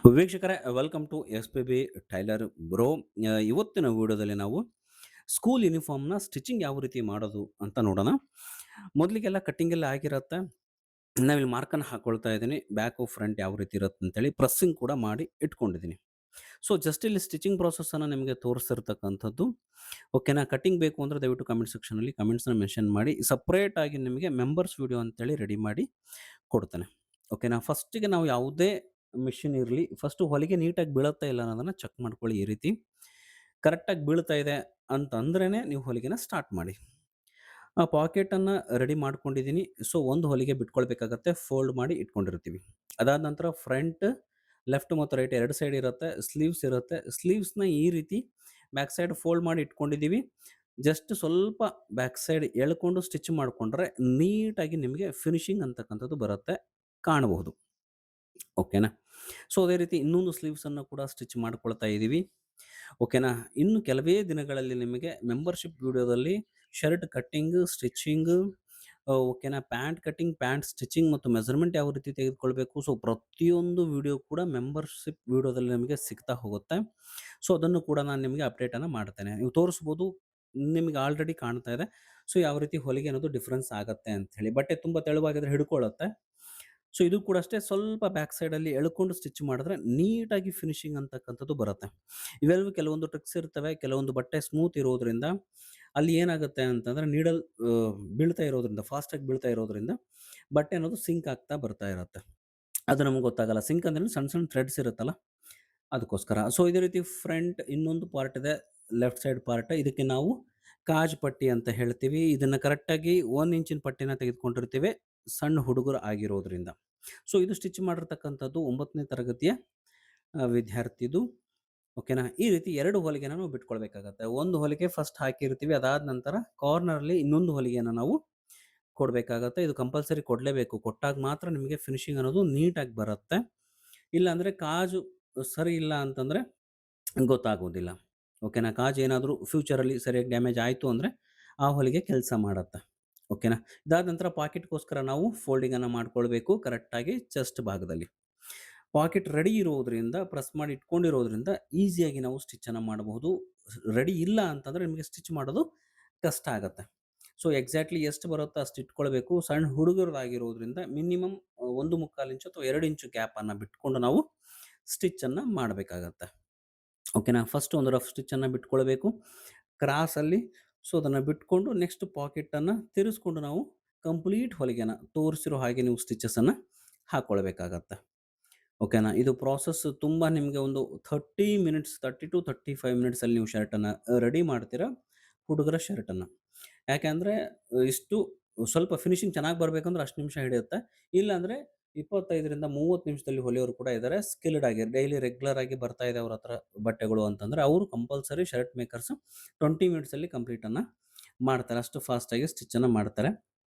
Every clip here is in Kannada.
ವೀಕ್ಷಕರೇ welcome to S P B tailor bro. ಇವತ್ತಿನ ವಿಡಿಯೋದಲ್ಲಿ ನಾವು ಸ್ಕೂಲ್ ಯೂನಿಫಾರ್ಮ್ನ ಸ್ಟಿಚಿಂಗ್ ಯಾವ ರೀತಿ ಮಾಡೋದು ಅಂತ ನೋಡೋಣ. ಮೊದಲಿಗೆಲ್ಲ ಕಟ್ಟಿಂಗ್ ಎಲ್ಲ ಆಗಿರುತ್ತೆ. ನಾವಿಲ್ಲಿ ಮಾರ್ಕನ್ನು ಹಾಕೊಳ್ತಾ ಇದ್ದೀನಿ, ಬ್ಯಾಕು ಫ್ರಂಟ್ ಯಾವ ರೀತಿ ಇರುತ್ತೆ ಅಂತೇಳಿ ಪ್ರೆಸ್ಸಿಂಗ್ ಕೂಡ ಮಾಡಿ ಇಟ್ಕೊಂಡಿದ್ದೀನಿ. ಸೊ ಜಸ್ಟ್ ಇಲ್ಲಿ ಸ್ಟಿಚಿಂಗ್ ಪ್ರಾಸೆಸ್ಸನ್ನು ನಿಮಗೆ ತೋರಿಸಿರ್ತಕ್ಕಂಥದ್ದು. ಓಕೆನಾ. ಕಟ್ಟಿಂಗ್ ಬೇಕು ಅಂದರೆ ದಯವಿಟ್ಟು ಕಮೆಂಟ್ ಸೆಕ್ಷನಲ್ಲಿ ಕಮೆಂಟ್ಸ್ನ ಮೆನ್ಷನ್ ಮಾಡಿ, ಸಪ್ರೇಟ್ ಆಗಿ ನಿಮಗೆ ಮೆಂಬರ್ಸ್ ವಿಡಿಯೋ ಅಂತೇಳಿ ರೆಡಿ ಮಾಡಿ ಕೊಡ್ತೇನೆ. ಓಕೆನಾ. ಫಸ್ಟಿಗೆ ನಾವು ಯಾವುದೇ ಮಿಷಿನ್ ಇರಲಿ, ಫಸ್ಟು ಹೊಲಿಗೆ ನೀಟಾಗಿ ಬೀಳುತ್ತಾ ಇಲ್ಲ ಅನ್ನೋದನ್ನು ಚೆಕ್ ಮಾಡ್ಕೊಳ್ಳಿ. ಈ ರೀತಿ ಕರೆಕ್ಟಾಗಿ ಬೀಳ್ತಾ ಇದೆ ಅಂತಂದ್ರೇ ನೀವು ಹೊಲಿಗೆನ ಸ್ಟಾರ್ಟ್ ಮಾಡಿ. ಆ ಪಾಕೆಟನ್ನು ರೆಡಿ ಮಾಡ್ಕೊಂಡಿದ್ದೀನಿ. ಸೊ ಒಂದು ಹೊಲಿಗೆ ಬಿಟ್ಕೊಳ್ಬೇಕಾಗತ್ತೆ, ಫೋಲ್ಡ್ ಮಾಡಿ ಇಟ್ಕೊಂಡಿರ್ತೀವಿ. ಅದಾದ ನಂತರ ಫ್ರಂಟ್, ಲೆಫ್ಟ್ ಮತ್ತು ರೈಟ್ 2 ಸೈಡ್ ಇರುತ್ತೆ. ಸ್ಲೀವ್ಸ್ ಇರುತ್ತೆ. ಸ್ಲೀವ್ಸ್‌ನ ಈ ರೀತಿ ಬ್ಯಾಕ್ ಸೈಡ್ ಫೋಲ್ಡ್ ಮಾಡಿ ಇಟ್ಕೊಂಡಿದ್ದೀವಿ. ಜಸ್ಟ್ ಸ್ವಲ್ಪ ಬ್ಯಾಕ್ ಸೈಡ್ ಎಳ್ಕೊಂಡು ಸ್ಟಿಚ್ ಮಾಡಿಕೊಂಡ್ರೆ ನೀಟಾಗಿ ನಿಮಗೆ ಫಿನಿಶಿಂಗ್ ಅಂತಕ್ಕಂಥದ್ದು ಬರುತ್ತೆ, ಕಾಣಬಹುದು. ಓಕೆನಾ. ಸೊ ಅದೇ ರೀತಿ ಇನ್ನೊಂದು ಸ್ಲೀವ್ಸನ್ನು ಕೂಡ ಸ್ಟಿಚ್ ಮಾಡ್ಕೊಳ್ತಾ ಇದ್ದೀವಿ. ಓಕೆನಾ. ಇನ್ನು ಕೆಲವೇ ದಿನಗಳಲ್ಲಿ ನಿಮಗೆ ಮೆಂಬರ್‌ಶಿಪ್ ವಿಡಿಯೋದಲ್ಲಿ ಶರ್ಟ್ ಕಟ್ಟಿಂಗ್, ಸ್ಟಿಚಿಂಗ್, ಓಕೆನಾ, ಪ್ಯಾಂಟ್ ಕಟ್ಟಿಂಗ್, ಪ್ಯಾಂಟ್ ಸ್ಟಿಚಿಂಗ್ ಮತ್ತು ಮೆಜರ್‌ಮೆಂಟ್ ಯಾವ ರೀತಿ ತೆಗೆದುಕೊಳ್ಬೇಕು. ಸೊ ಪ್ರತಿಯೊಂದು ವಿಡಿಯೋ ಕೂಡ ಮೆಂಬರ್‌ಶಿಪ್ ವಿಡಿಯೋದಲ್ಲಿ ನಿಮಗೆ ಸಿಗ್ತಾ ಹೋಗುತ್ತೆ. ಸೊ ಅದನ್ನು ಕೂಡ ನಾನು ನಿಮಗೆ ಅಪ್ಡೇಟನ್ನು ಮಾಡ್ತೇನೆ. ನೀವು ತೋರಿಸ್ಬೋದು, ನಿಮಗೆ ಆಲ್ರೆಡಿ ಕಾಣ್ತಾ ಇದೆ. ಸೊ ಯಾವ ರೀತಿ ಹೊಲಿಗೆ ಅನ್ನೋದು ಡಿಫರೆನ್ಸ್ ಆಗತ್ತೆ ಅಂಥೇಳಿ. ಬಟ್ಟೆ ತುಂಬ ತೆಳುವಾಗಿದ್ರೆ ಹಿಡ್ಕೊಳ್ಳುತ್ತೆ. ಸೊ ಇದು ಕೂಡ ಅಷ್ಟೇ, ಸ್ವಲ್ಪ ಬ್ಯಾಕ್ ಸೈಡಲ್ಲಿ ಎಳ್ಕೊಂಡು ಸ್ಟಿಚ್ ಮಾಡಿದ್ರೆ ನೀಟಾಗಿ ಫಿನಿಶಿಂಗ್ ಅಂತಕ್ಕಂಥದ್ದು ಬರುತ್ತೆ. ಇವೆಲ್ಲವೂ ಕೆಲವೊಂದು ಟ್ರಿಕ್ಸ್ ಇರ್ತವೆ. ಕೆಲವೊಂದು ಬಟ್ಟೆ ಸ್ಮೂತ್ ಇರೋದ್ರಿಂದ ಅಲ್ಲಿ ಏನಾಗುತ್ತೆ ಅಂತಂದ್ರೆ ನೀಡಲ್ ಬೀಳ್ತಾ ಇರೋದ್ರಿಂದ, ಫಾಸ್ಟಾಗಿ ಬೀಳ್ತಾ ಇರೋದ್ರಿಂದ ಬಟ್ಟೆ ಅನ್ನೋದು ಸಿಂಕ್ ಆಗ್ತಾ ಬರ್ತಾ ಇರುತ್ತೆ. ಅದು ನಮ್ಗೆ ಗೊತ್ತಾಗಲ್ಲ. ಸಿಂಕ್ ಅಂದ್ರೆ ಸಣ್ಣ ಸಣ್ಣ ಥ್ರೆಡ್ಸ್ ಇರುತ್ತಲ್ಲ, ಅದಕ್ಕೋಸ್ಕರ. ಸೊ ಇದೇ ರೀತಿ ಫ್ರಂಟ್ ಇನ್ನೊಂದು ಪಾರ್ಟ್ ಇದೆ, ಲೆಫ್ಟ್ ಸೈಡ್ ಪಾರ್ಟ್. ಇದಕ್ಕೆ ನಾವು ಕಾಜ್ ಪಟ್ಟಿ ಅಂತ ಹೇಳ್ತೀವಿ. ಇದನ್ನ ಕರೆಕ್ಟಾಗಿ 1 ಇಂಚಿನ ಪಟ್ಟಿನ ತೆಗೆದುಕೊಂಡಿರ್ತೀವಿ, ಸಣ್ಣ ಹುಡುಗರು ಆಗಿರೋದ್ರಿಂದ. ಸೊ ಇದು ಸ್ಟಿಚ್ ಮಾಡಿರ್ತಕ್ಕಂಥದ್ದು 9ನೇ ತರಗತಿಯ ವಿದ್ಯಾರ್ಥಿದು. ಓಕೆನಾ. ಈ ರೀತಿ 2 ಹೊಲಿಗೆನ ನಾವು ಬಿಟ್ಕೊಳ್ಬೇಕಾಗತ್ತೆ. ಒಂದು ಹೊಲಿಗೆ ಫಸ್ಟ್ ಹಾಕಿರ್ತೀವಿ. ಅದಾದ ನಂತರ ಕಾರ್ನರಲ್ಲಿ ಇನ್ನೊಂದು ಹೊಲಿಗೆನ ನಾವು ಕೊಡಬೇಕಾಗತ್ತೆ. ಇದು ಕಂಪಲ್ಸರಿ ಕೊಡಲೇಬೇಕು. ಕೊಟ್ಟಾಗ ಮಾತ್ರ ನಿಮಗೆ ಫಿನಿಶಿಂಗ್ ಅನ್ನೋದು ನೀಟಾಗಿ ಬರುತ್ತೆ. ಇಲ್ಲಾಂದ್ರೆ ಕಾಜು ಸರಿ ಇಲ್ಲ ಅಂತಂದ್ರೆ ಗೊತ್ತಾಗೋದಿಲ್ಲ. ಓಕೆನಾ. ಕಾಜ್ ಏನಾದರೂ ಫ್ಯೂಚರಲ್ಲಿ ಸರಿಯಾಗಿ ಡ್ಯಾಮೇಜ್ ಆಯಿತು ಅಂದರೆ ಆ ಹೊಲಿಗೆ ಕೆಲಸ ಮಾಡತ್ತೆ. ಓಕೆನಾ. ಇದಾದ ನಂತರ ಪಾಕೆಟ್‌ಗೋಸ್ಕರ ನಾವು ಫೋಲ್ಡಿಂಗನ್ನು ಮಾಡ್ಕೊಳ್ಬೇಕು ಕರೆಕ್ಟಾಗಿ ಚೆಸ್ಟ್ ಭಾಗದಲ್ಲಿ. ಪಾಕೆಟ್ ರೆಡಿ ಇರೋದ್ರಿಂದ, ಪ್ರೆಸ್ ಮಾಡಿ ಇಟ್ಕೊಂಡಿರೋದ್ರಿಂದ ಈಸಿಯಾಗಿ ನಾವು ಸ್ಟಿಚ್ಚನ್ನು ಮಾಡಬಹುದು. ರೆಡಿ ಇಲ್ಲ ಅಂತಂದರೆ ನಿಮಗೆ ಸ್ಟಿಚ್ ಮಾಡೋದು ಕಷ್ಟ ಆಗತ್ತೆ. ಸೊ ಎಕ್ಸಾಕ್ಟ್ಲಿ ಎಷ್ಟು ಬರುತ್ತೋ ಅಷ್ಟು ಇಟ್ಕೊಳ್ಬೇಕು. ಸಣ್ಣ ಹುಡುಗರಾಗಿರೋದ್ರಿಂದ ಮಿನಿಮಮ್ 1/4 ಇಂಚು ಅಥವಾ 2 ಇಂಚು ಗ್ಯಾಪನ್ನು ಬಿಟ್ಕೊಂಡು ನಾವು ಸ್ಟಿಚ್ಚನ್ನು ಮಾಡಬೇಕಾಗತ್ತೆ. ಓಕೆನಾ. ಫಸ್ಟ್ ಒಂದು ರಫ್ ಸ್ಟಿಚ್ಚನ್ನು ಬಿಟ್ಕೊಳ್ಬೇಕು ಕ್ರಾಸಲ್ಲಿ. ಸೊ ಅದನ್ನು ಬಿಟ್ಕೊಂಡು ನೆಕ್ಸ್ಟ್ ಪಾಕೆಟನ್ನು ತಿರುಗಿಸ್ಕೊಂಡು ನಾವು ಕಂಪ್ಲೀಟ್ ಹೊಲಿಗೆನ ತೋರಿಸಿರೋ ಹಾಗೆ ನೀವು ಸ್ಟಿಚಸನ್ನು ಹಾಕ್ಕೊಳ್ಬೇಕಾಗತ್ತೆ. ಓಕೆನಾ. ಇದು ಪ್ರಾಸೆಸ್ ತುಂಬ ನಿಮಗೆ ಒಂದು 30 ಮಿನಿಟ್ಸ್, 30-35 ಮಿನಿಟ್ಸಲ್ಲಿ ನೀವು ಶರ್ಟನ್ನು ರೆಡಿ ಮಾಡ್ತೀರಾ, ಹುಡುಗರ ಶರ್ಟನ್ನು. ಯಾಕೆಂದರೆ ಇಷ್ಟು ಸ್ವಲ್ಪ ಫಿನಿಶಿಂಗ್ ಚೆನ್ನಾಗಿ ಬರಬೇಕಂದ್ರೆ ಅಷ್ಟು ನಿಮಿಷ ಹಿಡಿಯುತ್ತೆ. ಇಲ್ಲಾಂದರೆ 25-30 ನಿಮಿಷದಲ್ಲಿ ಹೊಲಿಯೋರು ಕೂಡ ಇದ್ದಾರೆ. ಸ್ಕಿಲ್ಡ್ ಆಗಿ ಡೈಲಿ ರೆಗ್ಯುಲರ್ ಆಗಿ ಬರ್ತಾ ಇದೆ ಅವ್ರ ಹತ್ರ ಬಟ್ಟೆಗಳು ಅಂತಂದರೆ ಅವರು ಕಂಪಲ್ಸರಿ ಶರ್ಟ್ ಮೇಕರ್ಸ್ 20 ಮಿನಿಟ್ಸಲ್ಲಿ ಕಂಪ್ಲೀಟನ್ನು ಮಾಡ್ತಾರೆ. ಅಷ್ಟು ಫಾಸ್ಟಾಗಿ ಸ್ಟಿಚ್ಚನ್ನು ಮಾಡ್ತಾರೆ.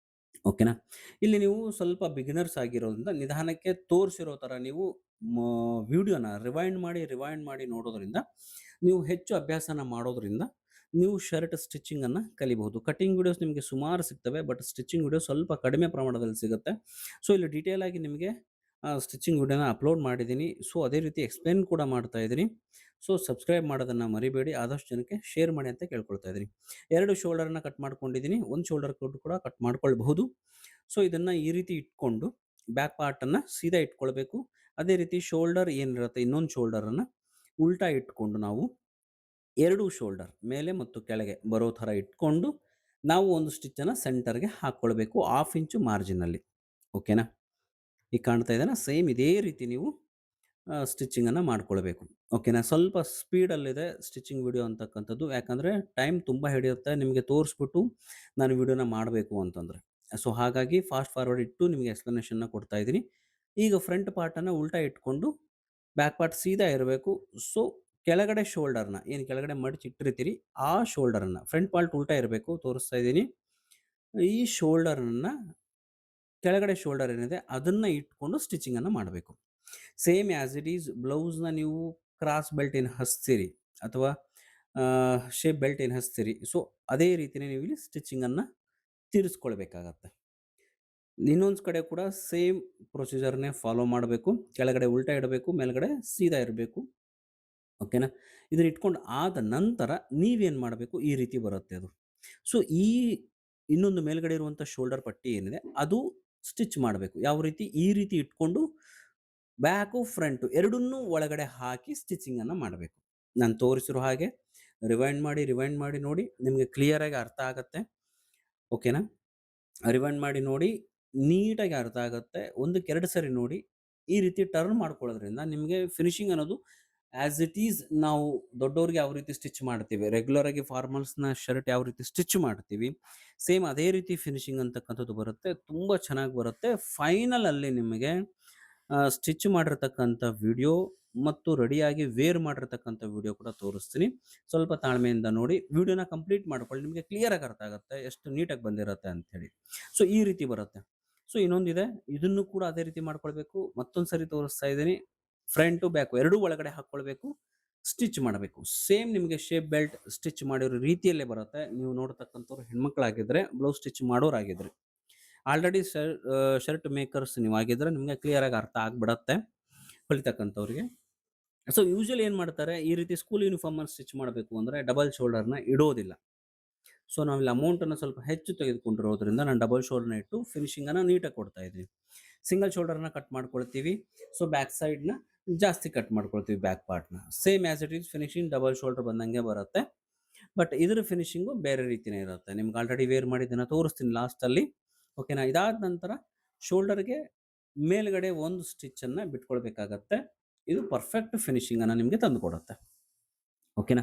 ಓಕೆನಾ. ಇಲ್ಲಿ ನೀವು ಸ್ವಲ್ಪ ಬಿಗಿನರ್ಸ್ ಆಗಿರೋದ್ರಿಂದ ನಿಧಾನಕ್ಕೆ ತೋರಿಸಿರೋ ಥರ ನೀವು ಮ ವಿಡಿಯೋನ ರಿವೈಂಡ್ ಮಾಡಿ ನೋಡೋದ್ರಿಂದ, ನೀವು ಹೆಚ್ಚು ಅಭ್ಯಾಸನ ಮಾಡೋದ್ರಿಂದ ನೀವು ಶರ್ಟ್ ಸ್ಟಿಚಿಂಗನ್ನು ಕಲಿಬಹುದು. ಕಟಿಂಗ್ ವಿಡಿಯೋಸ್ ನಿಮಗೆ ಸುಮಾರು ಸಿಗ್ತವೆ, ಬಟ್ ಸ್ಟಿಚಿಂಗ್ ವಿಡಿಯೋ ಸ್ವಲ್ಪ ಕಡಿಮೆ ಪ್ರಮಾಣದಲ್ಲಿ ಸಿಗುತ್ತೆ. ಸೊ ಇಲ್ಲಿ ಡೀಟೇಲ್ ಆಗಿ ನಿಮಗೆ ಸ್ಟಿಚಿಂಗ್ ವಿಡಿಯೋನ ಅಪ್ಲೋಡ್ ಮಾಡಿದ್ದೀನಿ. ಸೊ ಅದೇ ರೀತಿ ಎಕ್ಸ್‌ಪ್ಲೇನ್ ಕೂಡ ಮಾಡ್ತಾ ಇದ್ದೀನಿ. ಸೊ ಸಬ್ಸ್ಕ್ರೈಬ್ ಮಾಡೋದನ್ನು ಮರಿಬೇಡಿ. ಆದಷ್ಟು ಜನಕ್ಕೆ ಶೇರ್ ಮಾಡಿ ಅಂತ ಕೇಳ್ಕೊಳ್ತಾ ಇದ್ದೀನಿ. 2 ಶೋಲ್ಡರನ್ನ ಕಟ್ ಮಾಡ್ಕೊಂಡಿದ್ದೀನಿ. ಒಂದು ಶೋಲ್ಡರ್ ಕೂಡ ಕಟ್ ಮಾಡ್ಕೊಳ್ಬಹುದು. ಸೊ ಇದನ್ನು ಈ ರೀತಿ ಇಟ್ಕೊಂಡು ಬ್ಯಾಕ್ ಪಾರ್ಟನ್ನು ಸೀದಾ ಇಟ್ಕೊಳ್ಬೇಕು. ಅದೇ ರೀತಿ ಶೋಲ್ಡರ್ ಏನಿರುತ್ತೆ, ಇನ್ನೊಂದು ಶೋಲ್ಡರನ್ನು ಉಲ್ಟಾ ಇಟ್ಕೊಂಡು ನಾವು 2 ಶೋಲ್ಡರ್ ಮೇಲೆ ಮತ್ತು ಕೆಳಗೆ ಬರೋ ಥರ ಇಟ್ಕೊಂಡು ನಾವು ಒಂದು ಸ್ಟಿಚ್ಚನ್ನು ಸೆಂಟರ್‌ಗೆ ಹಾಕ್ಕೊಳ್ಬೇಕು, 1/2 ಇಂಚು ಮಾರ್ಜಿನಲ್ಲಿ. ಓಕೆನಾ. ಈಗ ಕಾಣ್ತಾ ಇದೆನಾ? ಸೇಮ್ ಇದೇ ರೀತಿ ನೀವು ಸ್ಟಿಚಿಂಗನ್ನು ಮಾಡ್ಕೊಳ್ಬೇಕು. ಓಕೆನಾ. ಸ್ವಲ್ಪ ಸ್ಪೀಡಲ್ಲಿದೆ ಸ್ಟಿಚಿಂಗ್ ವಿಡಿಯೋ ಅಂತಕ್ಕಂಥದ್ದು. ಯಾಕಂದರೆ ಟೈಮ್ ತುಂಬ ಹಿಡಿಯುತ್ತೆ ನಿಮಗೆ ತೋರಿಸ್ಬಿಟ್ಟು ನಾನು ವಿಡಿಯೋನ ಮಾಡಬೇಕು ಅಂತಂದರೆ. ಸೊ ಹಾಗಾಗಿ ಫಾಸ್ಟ್ ಫಾರ್ವರ್ಡ್ ಇಟ್ಟು ನಿಮಗೆ ಎಕ್ಸ್‌ಪ್ಲನೇಷನ್ನ ಕೊಡ್ತಾ ಇದ್ದೀನಿ. ಈಗ ಫ್ರಂಟ್ ಪಾರ್ಟನ್ನು ಉಲ್ಟಾ ಇಟ್ಕೊಂಡು ಬ್ಯಾಕ್ ಪಾರ್ಟ್ ಸೀದಾ ಇರಬೇಕು. ಸೊ ಕೆಳಗಡೆ ಶೋಲ್ಡರ್‌ನ ಏನು ಕೆಳಗಡೆ ಮಡಚಿಟ್ಟಿರ್ತೀರಿ ಆ ಶೋಲ್ಡರನ್ನು, ಫ್ರಂಟ್ ಪಾರ್ಟ್ ಉಲ್ಟಾ ಇರಬೇಕು, ತೋರಿಸ್ತಾ ಇದ್ದೀನಿ. ಈ ಶೋಲ್ಡರನ್ನ ಕೆಳಗಡೆ ಶೋಲ್ಡರ್ ಏನಿದೆ ಅದನ್ನ ಇಟ್ಕೊಂಡು ಸ್ಟಿಚಿಂಗನ್ನು ಮಾಡಬೇಕು. ಸೇಮ್ ಆ್ಯಸ್ ಇಟ್ ಈಸ್ ಬ್ಲೌಸ್‌ನ ನೀವು ಕ್ರಾಸ್ ಬೆಲ್ಟ್ ಏನು ಹಚ್ತೀರಿ ಅಥವಾ ಶೇಪ್ ಬೆಲ್ಟ್ ಏನು ಹಚ್ತೀರಿ, ಸೊ ಅದೇ ರೀತಿನೇ ನೀವು ಇಲ್ಲಿ ಸ್ಟಿಚಿಂಗನ್ನು ತಿರ್ಸ್ಕೊಳ್ಬೇಕಾಗತ್ತೆ. ಇನ್ನೊಂದು ಕಡೆ ಕೂಡ ಸೇಮ್ ಪ್ರೊಸೀಜರ್‌ನೇ ಫಾಲೋ ಮಾಡಬೇಕು. ಕೆಳಗಡೆ ಉಲ್ಟಾ ಇಡಬೇಕು, ಮೇಲ್ಗಡೆ ಸೀದಾ ಇರಬೇಕು. ಓಕೆನಾ? ಇದನ್ನ ಇಟ್ಕೊಂಡು ಆದ ನಂತರ ನೀವೇನು ಮಾಡಬೇಕು, ಈ ರೀತಿ ಬರುತ್ತೆ ಅದು. ಸೊ, ಇನ್ನೊಂದು ಮೇಲ್ಗಡೆ ಇರುವಂಥ ಶೋಲ್ಡರ್ ಪಟ್ಟಿ ಏನಿದೆ, ಅದು ಸ್ಟಿಚ್ ಮಾಡಬೇಕು. ಯಾವ ರೀತಿ? ಈ ರೀತಿ ಇಟ್ಕೊಂಡು ಬ್ಯಾಕು, ಫ್ರಂಟು ಎರಡನ್ನೂ ಒಳಗಡೆ ಹಾಕಿ ಸ್ಟಿಚಿಂಗನ್ನು ಮಾಡಬೇಕು. ನಾನು ತೋರಿಸಿರೋ ಹಾಗೆ ರಿವೈಂಡ್ ಮಾಡಿ ನೋಡಿ. ನಿಮಗೆ ಕ್ಲಿಯರಾಗಿ ಅರ್ಥ ಆಗತ್ತೆ. ಓಕೆನಾ? ರಿವೈಂಡ್ ಮಾಡಿ ನೋಡಿ. ನೀಟಾಗಿ ಅರ್ಥ ಆಗುತ್ತೆ. 1ಕ್ಕೆ 2 ಸರಿ ನೋಡಿ. ಈ ರೀತಿ ಟರ್ನ್ ಮಾಡ್ಕೊಳ್ಳೋದ್ರಿಂದ ನಿಮಗೆ ಫಿನಿಶಿಂಗ್ ಅನ್ನೋದು ಆಸ್ ಇಟ್ ಈಸ್ ನಾವು ದೊಡ್ಡೋರಿಗೆ ಯಾವ ರೀತಿ ಸ್ಟಿಚ್ ಮಾಡ್ತೀವಿ, ರೆಗ್ಯುಲರ್ ಆಗಿ ಫಾರ್ಮಲ್ಸ್‌ನ ಶರ್ಟ್ ಯಾವ ರೀತಿ ಸ್ಟಿಚ್ ಮಾಡ್ತೀವಿ, ಸೇಮ್ ಅದೇ ರೀತಿ ಫಿನಿಶಿಂಗ್ ಅಂತಕ್ಕಂಥದ್ದು ಬರುತ್ತೆ. ತುಂಬ ಚೆನ್ನಾಗಿ ಬರುತ್ತೆ. ಫೈನಲ್ ಅಲ್ಲಿ ನಿಮಗೆ ಸ್ಟಿಚ್ ಮಾಡಿರ್ತಕ್ಕಂಥ ವಿಡಿಯೋ ಮತ್ತು ರೆಡಿಯಾಗಿ ವೇರ್ ಮಾಡಿರ್ತಕ್ಕಂಥ ವಿಡಿಯೋ ಕೂಡ ತೋರಿಸ್ತೀನಿ. ಸ್ವಲ್ಪ ತಾಳ್ಮೆಯಿಂದ ನೋಡಿ. ವಿಡಿಯೋನ ಕಂಪ್ಲೀಟ್ ಮಾಡ್ಕೊಳ್ಳಿ. ನಿಮಗೆ ಕ್ಲಿಯರಾಗಿ ಅರ್ಥ ಆಗುತ್ತೆ ಎಷ್ಟು ನೀಟಾಗಿ ಬಂದಿರುತ್ತೆ ಅಂಥೇಳಿ. ಸೊ, ಈ ರೀತಿ ಬರುತ್ತೆ. ಸೊ, ಇನ್ನೊಂದಿದೆ. ಇದನ್ನು ಕೂಡ ಅದೇ ರೀತಿ ಮಾಡ್ಕೊಳ್ಬೇಕು. ಮತ್ತೊಂದು ಸರಿ ತೋರಿಸ್ತಾ ಇದ್ದೀನಿ. ಫ್ರಂಟು, ಬ್ಯಾಕು ಎರಡೂ ಒಳಗಡೆ ಹಾಕ್ಕೊಳ್ಬೇಕು. ಸ್ಟಿಚ್ ಮಾಡಬೇಕು. ಸೇಮ್ ನಿಮಗೆ ಶೇಪ್ ಬೆಲ್ಟ್ ಸ್ಟಿಚ್ ಮಾಡಿರೋ ರೀತಿಯಲ್ಲೇ ಬರುತ್ತೆ. ನೀವು ನೋಡ್ತಕ್ಕಂಥವ್ರು ಹೆಣ್ಮಕ್ಳಾಗಿದ್ರೆ, ಬ್ಲೌಸ್ ಸ್ಟಿಚ್ ಮಾಡೋರಾಗಿದ್ರೆ. ಆಲ್ರೆಡಿ ಶರ್ಟ್ ಮೇಕರ್ಸ್ ನೀವಾಗಿದ್ರೆ ನಿಮಗೆ ಕ್ಲಿಯರಾಗಿ ಅರ್ಥ ಆಗ್ಬಿಡತ್ತೆ ಹೊಲಿತಕ್ಕಂಥವ್ರಿಗೆ. ಸೊ, ಯೂಶುವಲಿ ಏನು ಮಾಡ್ತಾರೆ, ಈ ರೀತಿ ಸ್ಕೂಲ್ ಯೂನಿಫಾರ್ಮನ್ನು ಸ್ಟಿಚ್ ಮಾಡಬೇಕು ಅಂದರೆ ಡಬಲ್ ಶೋಲ್ಡರ್‌ನ ಇಡೋದಿಲ್ಲ. ಸೊ, ನಾವಿಲ್ಲಿ ಅಮೌಂಟನ್ನು ಸ್ವಲ್ಪ ಹೆಚ್ಚು ತೆಗೆದುಕೊಂಡಿರೋದ್ರಿಂದ ನಾನು ಡಬಲ್ ಶೋಲ್ಡರ್‌ನ ಇಟ್ಟು ಫಿನಿಶಿಂಗನ್ನು ನೀಟಾಗಿ ಕೊಡ್ತಾ ಇದ್ದೀನಿ. ಸಿಂಗಲ್ ಶೋಲ್ಡರ್‌ನ ಕಟ್ ಮಾಡ್ಕೊಳ್ತೀವಿ. ಸೊ, ಬ್ಯಾಕ್ ಸೈಡ್‌ನ ಜಾಸ್ತಿ ಕಟ್ ಮಾಡ್ಕೊಳ್ತೀವಿ ಬ್ಯಾಕ್ ಪಾರ್ಟ್‌ನ. Same as it is finishing double shoulder ಬಂದಂಗೆ ಬರುತ್ತೆ. ಬಟ್ ಇದರ ಫಿನಿಶಿಂಗು ಬೇರೆ ರೀತಿನೇ ಇರುತ್ತೆ. ನಿಮ್ಗೆ ಆಲ್ರೆಡಿ ವೇರ್ ಮಾಡಿದ್ದನ್ನ ತೋರಿಸ್ತೀನಿ ಲಾಸ್ಟಲ್ಲಿ. ಓಕೆನಾ? ಇದಾದ ನಂತರ ಶೋಲ್ಡರ್‌ಗೆ ಮೇಲ್ಗಡೆ ಒಂದು ಸ್ಟಿಚ್ಚನ್ನು ಬಿಟ್ಕೊಳ್ಬೇಕಾಗತ್ತೆ. ಇದು ಪರ್ಫೆಕ್ಟ್ ಫಿನಿಶಿಂಗನ್ನು ನಿಮಗೆ ತಂದುಕೊಡುತ್ತೆ. ಓಕೆನಾ?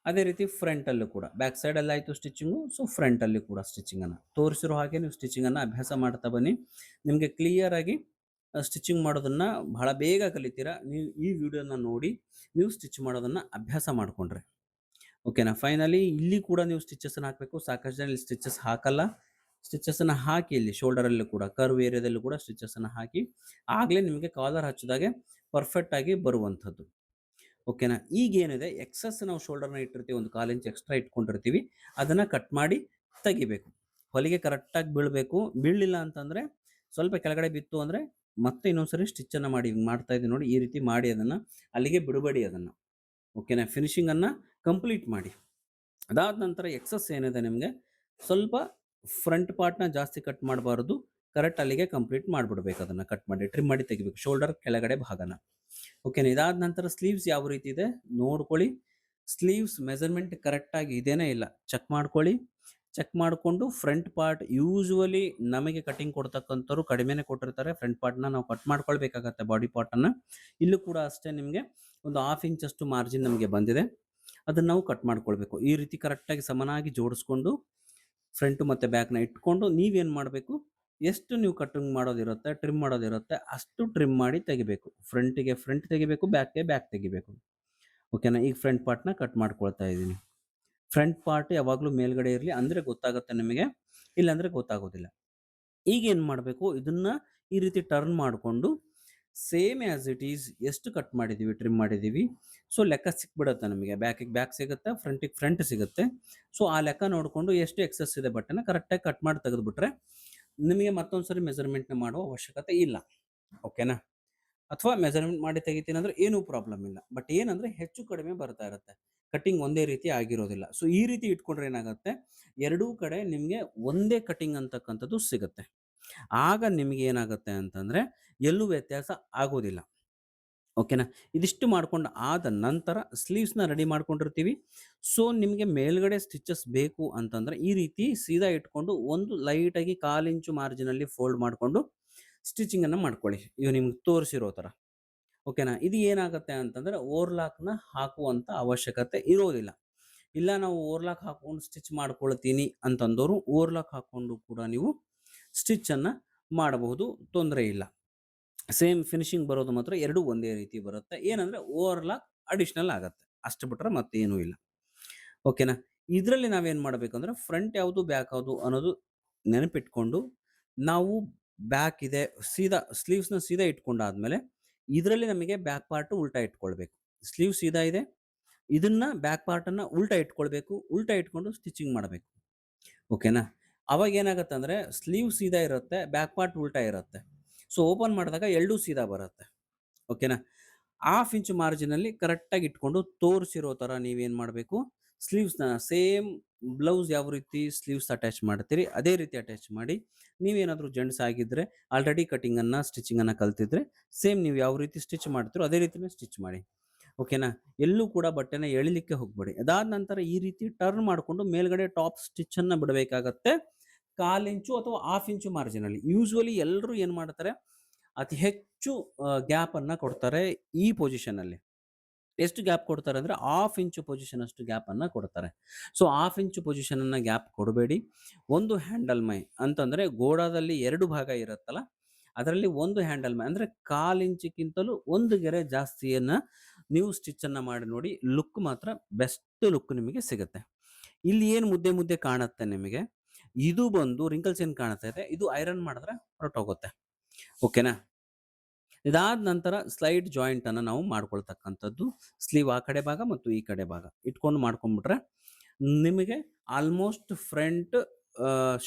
ಅದೇ ರೀತಿ ಫ್ರಂಟಲ್ಲೂ ಕೂಡ ಬ್ಯಾಕ್ ಸೈಡಲ್ಲಿ ಆಯಿತು ಸ್ಟಿಚಿಂಗು. ಸೊ, ಫ್ರಂಟಲ್ಲಿ ಕೂಡ ಸ್ಟಿಚಿಂಗನ್ನು ತೋರಿಸಿರೋ ಹಾಗೆ ನೀವು ಸ್ಟಿಚಿಂಗನ್ನು ಅಭ್ಯಾಸ ಮಾಡ್ತಾ ಬನ್ನಿ. ನಿಮಗೆ ಕ್ಲಿಯರಾಗಿ ಸ್ಟಿಚಿಂಗ್ ಮಾಡೋದನ್ನು ಬಹಳ ಬೇಗ ಕಲಿತೀರಾ. ನೀವು ಈ ವಿಡಿಯೋನ ನೋಡಿ ನೀವು ಸ್ಟಿಚ್ ಮಾಡೋದನ್ನು ಅಭ್ಯಾಸ ಮಾಡಿಕೊಂಡ್ರೆ. ಓಕೆನಾ? ಫೈನಲಿ ಇಲ್ಲಿ ಕೂಡ ನೀವು ಸ್ಟಿಚಸ್ಸನ್ನು ಹಾಕಬೇಕು. ಸಾಕಷ್ಟು ಜನ ಇಲ್ಲಿ ಸ್ಟಿಚಸ್ ಹಾಕಲ್ಲ. ಸ್ಟಿಚಸ್ಸನ್ನು ಹಾಕಿ ಇಲ್ಲಿ ಶೋಲ್ಡರಲ್ಲೂ ಕೂಡ ಕರ್ವ್ ಏರಿಯಾದಲ್ಲೂ ಕೂಡ ಸ್ಟಿಚಸ್ಸನ್ನು ಹಾಕಿ. ಆಗಲೇ ನಿಮಗೆ ಕಾಲರ್ ಹಚ್ಚಿದಾಗೆ ಪರ್ಫೆಕ್ಟಾಗಿ ಬರುವಂಥದ್ದು. ಓಕೆನಾ? ಈಗೇನಿದೆ ಎಕ್ಸೆಸ್ ನಾವು ಶೋಲ್ಡರ್‌ನ ಇಟ್ಟಿರ್ತೀವಿ, ಒಂದು 1/4 ಇಂಚ್ ಎಕ್ಸ್ಟ್ರಾ ಇಟ್ಕೊಂಡಿರ್ತೀವಿ. ಅದನ್ನು ಕಟ್ ಮಾಡಿ ತೆಗಿಬೇಕು. ಹೊಲಿಗೆ ಕರೆಕ್ಟಾಗಿ ಬೀಳಬೇಕು. ಬೀಳಲಿಲ್ಲ ಅಂತಂದರೆ ಸ್ವಲ್ಪ ಕೆಳಗಡೆ ಬಿತ್ತು ಅಂದರೆ ಮತ್ತೆ ಇನ್ನೊಂದು ಸರಿ ಸ್ಟಿಚ್ಚನ್ನು ಮಾಡಿ. ಹಿಂಗೆ ಮಾಡ್ತಾ ಇದ್ದೀನಿ ನೋಡಿ. ಈ ರೀತಿ ಮಾಡಿ ಅದನ್ನು ಅಲ್ಲಿಗೆ ಬಿಡಬೇಡಿ ಅದನ್ನು. ಓಕೆನಾ? ಫಿನಿಶಿಂಗನ್ನು ಕಂಪ್ಲೀಟ್ ಮಾಡಿ. ಅದಾದ ನಂತರ ಎಕ್ಸೆಸ್ ಏನಿದೆ ನಿಮಗೆ ಸ್ವಲ್ಪ ಫ್ರಂಟ್ ಪಾರ್ಟ್‌ನ ಜಾಸ್ತಿ ಕಟ್ ಮಾಡಬಾರದು. ಕರೆಕ್ಟ್ ಅಲ್ಲಿಗೆ ಕಂಪ್ಲೀಟ್ ಮಾಡಿಬಿಡ್ಬೇಕು. ಅದನ್ನು ಕಟ್ ಮಾಡಿ ಟ್ರಿಮ್ ಮಾಡಿ ತೆಗಿಬೇಕು ಶೋಲ್ಡರ್ ಕೆಳಗಡೆ ಭಾಗನ. ಓಕೆನಾ? ಇದಾದ ನಂತರ ಸ್ಲೀವ್ಸ್ ಯಾವ ರೀತಿ ಇದೆ ನೋಡ್ಕೊಳ್ಳಿ. ಸ್ಲೀವ್ಸ್ ಮೆಜರ್‌ಮೆಂಟ್ ಕರೆಕ್ಟಾಗಿ ಇದೆಯೇ ಇಲ್ಲ ಚೆಕ್ ಮಾಡ್ಕೊಳ್ಳಿ. ಚೆಕ್ ಮಾಡಿಕೊಂಡು ಫ್ರಂಟ್ ಪಾರ್ಟ್ ಯೂಶುವಲಿ ನಮಗೆ ಕಟಿಂಗ್ ಕೊಡ್ತಕ್ಕಂಥವ್ರು ಕಡಿಮೆನೇ ಕೊಟ್ಟಿರ್ತಾರೆ. ಫ್ರಂಟ್ ಪಾರ್ಟ್‌ನ ನಾವು ಕಟ್ ಮಾಡ್ಕೊಳ್ಬೇಕಾಗತ್ತೆ ಬಾಡಿ ಪಾರ್ಟನ್ನು. ಇಲ್ಲೂ ಕೂಡ ಅಷ್ಟೇ ನಿಮಗೆ ಒಂದು 1/2 ಇಂಚಷ್ಟು ಮಾರ್ಜಿನ್ ನಮಗೆ ಬಂದಿದೆ. ಅದನ್ನ ನಾವು ಕಟ್ ಮಾಡ್ಕೊಳ್ಬೇಕು. ಈ ರೀತಿ ಕರೆಕ್ಟಾಗಿ ಸಮನಾಗಿ ಜೋಡಿಸ್ಕೊಂಡು ಫ್ರಂಟ್ ಮತ್ತು ಬ್ಯಾಕ್‌ನ ಇಟ್ಕೊಂಡು ನೀವೇನು ಮಾಡಬೇಕು, ಎಷ್ಟು ನೀವು ಕಟಿಂಗ್ ಮಾಡೋದಿರುತ್ತೆ, ಟ್ರಿಮ್ ಮಾಡೋದಿರುತ್ತೆ ಅಷ್ಟು ಟ್ರಿಮ್ ಮಾಡಿ ತೆಗಿಬೇಕು. ಫ್ರಂಟಿಗೆ ಫ್ರಂಟ್ ತೆಗಿಬೇಕು, ಬ್ಯಾಕ್‌ಗೆ ಬ್ಯಾಕ್ ತೆಗಿಬೇಕು. ಓಕೆನಾ? ಈಗ ಫ್ರಂಟ್ ಪಾರ್ಟ್‌ನ ಕಟ್ ಮಾಡ್ಕೊಳ್ತಾ ಇದ್ದೀನಿ. ಫ್ರಂಟ್ ಪಾರ್ಟ್ ಯಾವಾಗಲೂ ಮೇಲ್ಗಡೆ ಇರಲಿ ಅಂದರೆ ಗೊತ್ತಾಗುತ್ತೆ ನಿಮಗೆ. ಇಲ್ಲಾಂದ್ರೆ ಗೊತ್ತಾಗೋದಿಲ್ಲ. ಈಗೇನು ಮಾಡಬೇಕು, ಇದನ್ನ ಈ ರೀತಿ ಟರ್ನ್ ಮಾಡಿಕೊಂಡು ಸೇಮ್ ಆಸ್ ಇಟ್ ಈಸ್ ಎಷ್ಟು ಕಟ್ ಮಾಡಿದ್ದೀವಿ, ಟ್ರಿಮ್ ಮಾಡಿದ್ದೀವಿ. ಸೊ, ಲೆಕ್ಕ ಸಿಕ್ಬಿಡುತ್ತೆ ನಮಗೆ. ಬ್ಯಾಕಿಗೆ ಬ್ಯಾಕ್ ಸಿಗುತ್ತೆ, ಫ್ರಂಟಿಗೆ ಫ್ರಂಟ್ ಸಿಗುತ್ತೆ. ಸೊ, ಆ ಲೆಕ್ಕ ನೋಡಿಕೊಂಡು ಎಷ್ಟು ಎಕ್ಸೆಸ್ ಇದೆ ಬಟ್ಟೆನ ಕರೆಕ್ಟಾಗಿ ಕಟ್ ಮಾಡಿ ತೆಗೆದುಬಿಟ್ರೆ ನಿಮಗೆ ಮತ್ತೊಂದು ಸರಿ ಮೆಜರ್ಮೆಂಟ್‌ನ ಮಾಡುವ ಅವಶ್ಯಕತೆ ಇಲ್ಲ. ಓಕೆನಾ? ಅಥವಾ ಮೆಜರ್ಮೆಂಟ್ ಮಾಡಿ ತೆಗಿತೀನಿ ಅಂದ್ರೆ ಏನೂ ಪ್ರಾಬ್ಲಮ್ ಇಲ್ಲ. ಬಟ್ ಏನಂದ್ರೆ ಹೆಚ್ಚು ಕಡಿಮೆ ಬರ್ತಾ ಇರುತ್ತೆ. ಕಟಿಂಗ್ ಒಂದೇ ರೀತಿ ಆಗಿರೋದಿಲ್ಲ. ಸೊ, ಈ ರೀತಿ ಇಟ್ಕೊಂಡ್ರೆ ಏನಾಗುತ್ತೆ, ಎರಡೂ ಕಡೆ ನಿಮಗೆ ಒಂದೇ ಕಟಿಂಗ್ ಅಂತಕ್ಕಂಥದ್ದು ಸಿಗುತ್ತೆ. ಆಗ ನಿಮಗೆ ಏನಾಗುತ್ತೆ ಅಂತಂದ್ರೆ ಎಲ್ಲೂ ವ್ಯತ್ಯಾಸ ಆಗೋದಿಲ್ಲ. ಓಕೆನಾ? ಇದಿಷ್ಟು ಮಾಡ್ಕೊಂಡು ಆದ ನಂತರ ಸ್ಲೀವ್ಸ್‌ನ ರೆಡಿ ಮಾಡ್ಕೊಂಡಿರ್ತೀವಿ. ಸೊ, ನಿಮಗೆ ಮೇಲ್ಗಡೆ ಸ್ಟಿಚಸ್ ಬೇಕು ಅಂತಂದ್ರೆ ಈ ರೀತಿ ಸೀದಾ ಇಟ್ಕೊಂಡು ಒಂದು ಲೈಟಾಗಿ 1/4 ಇಂಚು ಮಾರ್ಜಿನಲ್ಲಿ ಫೋಲ್ಡ್ ಮಾಡಿಕೊಂಡು ಸ್ಟಿಚಿಂಗನ್ನು ಮಾಡ್ಕೊಳ್ಳಿ. ಇವು ನಿಮ್ಗೆ ತೋರಿಸಿರೋ ಥರ. ಓಕೆನಾ? ಇದು ಏನಾಗುತ್ತೆ ಅಂತಂದ್ರೆ ಓವರ್‌ಲಾಕ್‌ನ ಹಾಕುವಂತ ಅವಶ್ಯಕತೆ ಇರೋದಿಲ್ಲ. ಇಲ್ಲ ನಾವು ಓವರ್‌ಲಾಕ್ ಹಾಕೊಂಡು ಸ್ಟಿಚ್ ಮಾಡ್ಕೊಳ್ತೀನಿ ಅಂತಂದೋರು ಓವರ್‌ಲಾಕ್ ಹಾಕೊಂಡು ಕೂಡ ನೀವು ಸ್ಟಿಚ್ಚನ್ನು ಮಾಡಬಹುದು. ತೊಂದರೆ ಇಲ್ಲ. ಸೇಮ್ ಫಿನಿಶಿಂಗ್ ಬರೋದು ಮಾತ್ರ ಎರಡೂ ಒಂದೇ ರೀತಿ ಬರುತ್ತೆ. ಏನಂದ್ರೆ ಓವರ್‌ಲಾಕ್ ಅಡಿಷನಲ್ ಆಗತ್ತೆ. ಅಷ್ಟು ಬಿಟ್ರೆ ಮತ್ತೇನೂ ಇಲ್ಲ. ಓಕೆನಾ? ಇದರಲ್ಲಿ ನಾವೇನು ಮಾಡಬೇಕಂದ್ರೆ ಫ್ರಂಟ್ ಯಾವುದು, ಬ್ಯಾಕ್ ಯಾವುದು ಅನ್ನೋದು ನೆನಪಿಟ್ಕೊಂಡು ನಾವು ಬ್ಯಾಕ್ ಇದೆ ಸೀದಾ ಸ್ಲೀವ್ಸ್‌ನ ಸೀದಾ ಇಟ್ಕೊಂಡಾದ್ಮೇಲೆ ಇದರಲ್ಲಿ ನಮಗೆ ಬ್ಯಾಕ್ ಪಾರ್ಟ್ ಉಲ್ಟಾ ಇಟ್ಕೊಳ್ಬೇಕು. ಸ್ಲೀವ್ ಸೀದಾ ಇದೆ. ಇದನ್ನ ಬ್ಯಾಕ್ ಪಾರ್ಟನ್ನು ಉಲ್ಟಾ ಇಟ್ಕೊಳ್ಬೇಕು. ಉಲ್ಟಾ ಇಟ್ಕೊಂಡು ಸ್ಟಿಚಿಂಗ್ ಮಾಡಬೇಕು. ಓಕೆನಾ? ಅವಾಗ ಏನಾಗುತ್ತೆ ಅಂದರೆ ಸ್ಲೀವ್ ಸೀದಾ ಇರುತ್ತೆ, ಬ್ಯಾಕ್ ಪಾರ್ಟ್ ಉಲ್ಟಾ ಇರುತ್ತೆ. ಸೊ ಓಪನ್ ಮಾಡಿದಾಗ ಎರಡೂ ಸೀದಾ ಬರುತ್ತೆ. ಓಕೆನಾ? ಹಾಫ್ ಇಂಚ್ ಮಾರ್ಜಿನಲ್ಲಿ ಕರೆಕ್ಟಾಗಿ ಇಟ್ಕೊಂಡು ತೋರಿಸಿರೋ ಥರ ನೀವೇನು ಮಾಡಬೇಕು, ಸ್ಲೀವ್ಸ್ನ ಸೇಮ್ ಬ್ಲೌಸ್ ಯಾವ ರೀತಿ ಸ್ಲೀವ್ಸ್ ಅಟ್ಯಾಚ್ ಮಾಡ್ತೀರಿ ಅದೇ ರೀತಿ ಅಟ್ಯಾಚ್ ಮಾಡಿ, ನೀವೇನಾದರೂ ಜೆಂಟ್ಸ್ ಆಗಿದ್ದರೆ ಆಲ್ರೆಡಿ ಕಟಿಂಗನ್ನು ಸ್ಟಿಚಿಂಗನ್ನು ಕಲ್ತಿದ್ರೆ ಸೇಮ್ ನೀವು ಯಾವ ರೀತಿ ಸ್ಟಿಚ್ ಮಾಡ್ತೀರೋ ಅದೇ ರೀತಿನೇ ಸ್ಟಿಚ್ ಮಾಡಿ. ಓಕೆನಾ? ಎಲ್ಲೂ ಕೂಡ ಬಟ್ಟೆನ ಎಳಿಲಿಕ್ಕೆ ಹೋಗಬೇಡಿ. ಅದಾದ ನಂತರ ಈ ರೀತಿ ಟರ್ನ್ ಮಾಡಿಕೊಂಡು ಮೇಲ್ಗಡೆ ಟಾಪ್ ಸ್ಟಿಚ್ಚನ್ನು ಬಿಡಬೇಕಾಗತ್ತೆ. 1/4 ಇಂಚು ಅಥವಾ ಹಾಫ್ ಇಂಚು ಮಾರ್ಜಿನಲ್ಲಿ. ಯೂಶುವಲಿ ಎಲ್ಲರೂ ಏನು ಮಾಡ್ತಾರೆ, ಅತಿ ಹೆಚ್ಚು ಗ್ಯಾಪನ್ನು ಕೊಡ್ತಾರೆ ಈ ಪೊಸಿಷನಲ್ಲಿ. ಎಷ್ಟು ಗ್ಯಾಪ್ ಕೊಡ್ತಾರೆ ಅಂದರೆ ಹಾಫ್ ಇಂಚು ಪೊಸಿಷನ್ ಅಷ್ಟು ಗ್ಯಾಪನ್ನು ಕೊಡ್ತಾರೆ. ಸೊ ಹಾಫ್ ಇಂಚು ಪೊಸಿಷನನ್ನು ಗ್ಯಾಪ್ ಕೊಡಬೇಡಿ. ಒಂದು ಹ್ಯಾಂಡಲ್ ಮೈ ಅಂತಂದರೆ ಗೋಡಾದಲ್ಲಿ 2 ಭಾಗ ಇರುತ್ತಲ್ಲ, ಅದರಲ್ಲಿ ಒಂದು ಹ್ಯಾಂಡಲ್ ಮೈ ಅಂದರೆ 1/4 ಇಂಚಿಗಿಂತಲೂ ಒಂದು ಗೆರೆ ಜಾಸ್ತಿಯನ್ನು ನೀವು ಸ್ಟಿಚ್ಚನ್ನು ಮಾಡಿ ನೋಡಿ. ಲುಕ್ ಮಾತ್ರ ಬೆಸ್ಟ್ ಲುಕ್ ನಿಮಗೆ ಸಿಗುತ್ತೆ. ಇಲ್ಲಿ ಏನು ಮುದ್ದೆ ಮುದ್ದೆ ಕಾಣುತ್ತೆ ನಿಮಗೆ, ಇದು ಬಂದು ರಿಂಕಲ್ಸ್ ಏನು ಕಾಣ್ತಾ ಇದೆ, ಇದು ಐರನ್ ಮಾಡಿದ್ರೆ ಹೊರಟೋಗುತ್ತೆ. ಓಕೆನಾ? ಇದಾದ ನಂತರ ಸ್ಲೈಡ್ ಜಾಯಿಂಟನ್ನು ನಾವು ಮಾಡ್ಕೊಳ್ತಕ್ಕಂಥದ್ದು. ಸ್ಲೀವ್ ಆ ಕಡೆ ಭಾಗ ಮತ್ತು ಈ ಕಡೆ ಭಾಗ ಇಟ್ಕೊಂಡು ಮಾಡ್ಕೊಂಡ್ಬಿಟ್ರೆ ನಿಮಗೆ ಆಲ್ಮೋಸ್ಟ್ ಫ್ರಂಟ್